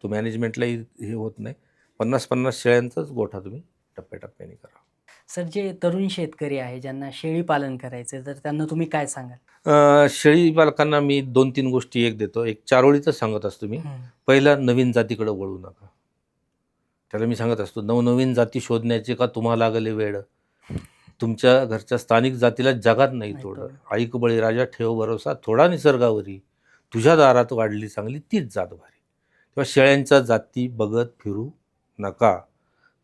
तो मॅनेजमेंटलाही हे होत नाही. 50-50 शेळ्यांचाच गोठा तुम्ही टप्प्याटप्प्याने करा. सर, जे तरुण शेतकरी आहे ज्यांना शेळी पालन करायचं तर त्यांना तुम्ही काय सांगाल? शेळी पालकांना मी 2-3 गोष्टी एक देतो. एक चारोळीचं सांगत असतो मी. पहिला नवीन जातीकडे वळू नका. त्याला मी सांगत असतो नवनवीन जाती शोधण्याचे का तुम्हाला लागले वेळ. तुमच्या घरच्या स्थानिक जातीला जगात नाही तोड. ऐक बळीराजा ठेव भरोसा थोडा निसर्गावरी. तुझ्या दारात वाढली चांगली तीच जात भारी. तेव्हा शेळ्यांच्या जाती बघत फिरू नका.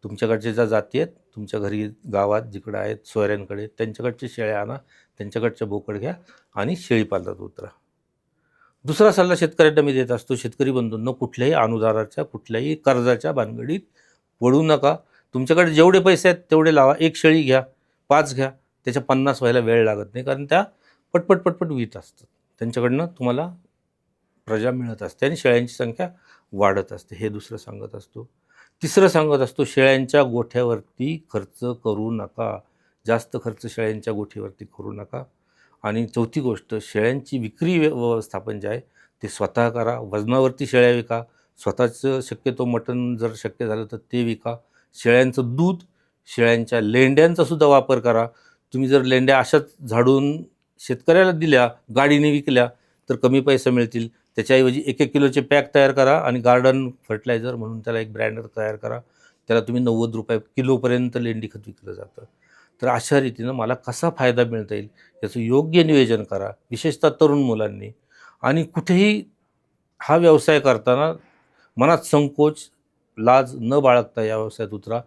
तुमच्याकडच्या ज्या जाती आहेत तुमच्या घरी गावात जिकडं आहेत सोयऱ्यांकडे त्यांच्याकडच्या शेळ्या आणा, त्यांच्याकडच्या बोकड घ्या आणि शेळी पालनात उतरा. दुसरा सल्ला शेतकऱ्यांना मी देत असतो, शेतकरी बंधूंनो, कुठल्याही अनुदानाच्या कुठल्याही कर्जाच्या भानगडीत पडू नका. तुमच्याकडे जेवढे पैसे आहेत तेवढे लावा. 1 शेळी घ्या, 5 घ्या, त्याच्या 50 व्हायला वेळ लागत नाही. कारण त्या पटपट वित असतात. त्यांच्याकडनं तुम्हाला प्रजा मिळत असते आणि शेळ्यांची संख्या वाढत असते. हे दुसरं सांगत असतो. तिसरं सांगत असतो, शेळ्यांच्या गोठ्यावरती खर्च करू नका. जास्त खर्च शेळ्यांच्या गोठीवरती करू नका. आणि चौथी गोष्ट, शेळ्यांची विक्री व्यवस्थापन जे आहे ते स्वतः करा. वजनावरती शेळ्या विका. स्वतःचं शक्यतो मटण जर शक्य झालं तर ते विका. शेळ्यांचं दूध, शेळ्यांच्या लेंड्यांचा सुद्धा वापर करा. तुम्ही जर लेंड्या अशाच झाडून शेतकऱ्याला दिल्या, गाडीने विकल्या तर कमी पैसे मिळतील. त्याच्याऐवजी 1-1 किलोचे पॅक तयार करा आणि गार्डन फर्टिलायझर म्हणून त्याला एक ब्रँड तयार करा. त्याला तुम्ही ₹90 किलोपर्यंत लेंडी खत विकलं जातं. तर अशा रीतीनं मला कसा फायदा मिळता येईल याचं योग्य नियोजन करा, विशेषतः तरुण मुलांनी. आणि कुठेही हा व्यवसाय करताना मनात संकोच, लाज न बाळगता या व्यवसायात उतरा.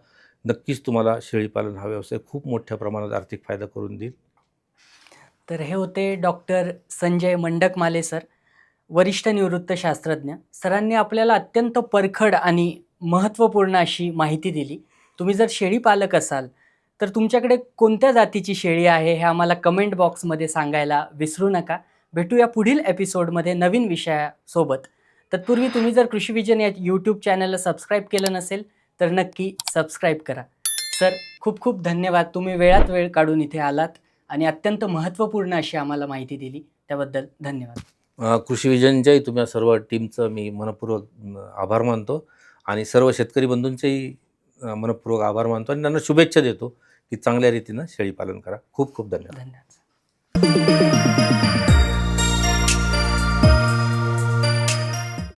नक्कीच तुम्हाला शेळीपालन हा व्यवसाय खूप मोठ्या प्रमाणात आर्थिक फायदा करून देईल. तर हे होते डॉक्टर संजय मंडकमाले सर, वरिष्ठ निवृत्त शास्त्रज्ञ. सरांनी आपल्याला अत्यंत परखड आणि महत्त्वपूर्ण अशी माहिती दिली. तुम्ही जर शेळी पालक असाल तर तुमच्याकडे कोणत्या जातीची शेळी आहे हे आम्हाला कमेंट बॉक्समध्ये सांगायला विसरू नका. भेटूया पुढील एपिसोडमध्ये नवीन विषयासोबत. तत्पूर्वी तुम्ही जर कृषी विजन या यूट्यूब चॅनलला सबस्क्राईब केलं नसेल तर नक्की सबस्क्राईब करा. सर, खूप खूप धन्यवाद. तुम्ही वेळात वेळ काढून इथे आलात आणि अत्यंत महत्त्वपूर्ण अशी आम्हाला माहिती दिली. त्याबद्दल धन्यवाद. कृषी विजनच्याही तुम्हा सर्व टीमचं मी मनपूर्वक आभार मानतो आणि सर्व शेतकरी बंधूंचेही मनपूर्वक आभार मानतो आणि त्यांना शुभेच्छा देतो की चांगल्या रीतीनं शेळीपालन करा. खूप खूप धन्यवाद. धन्यवाद.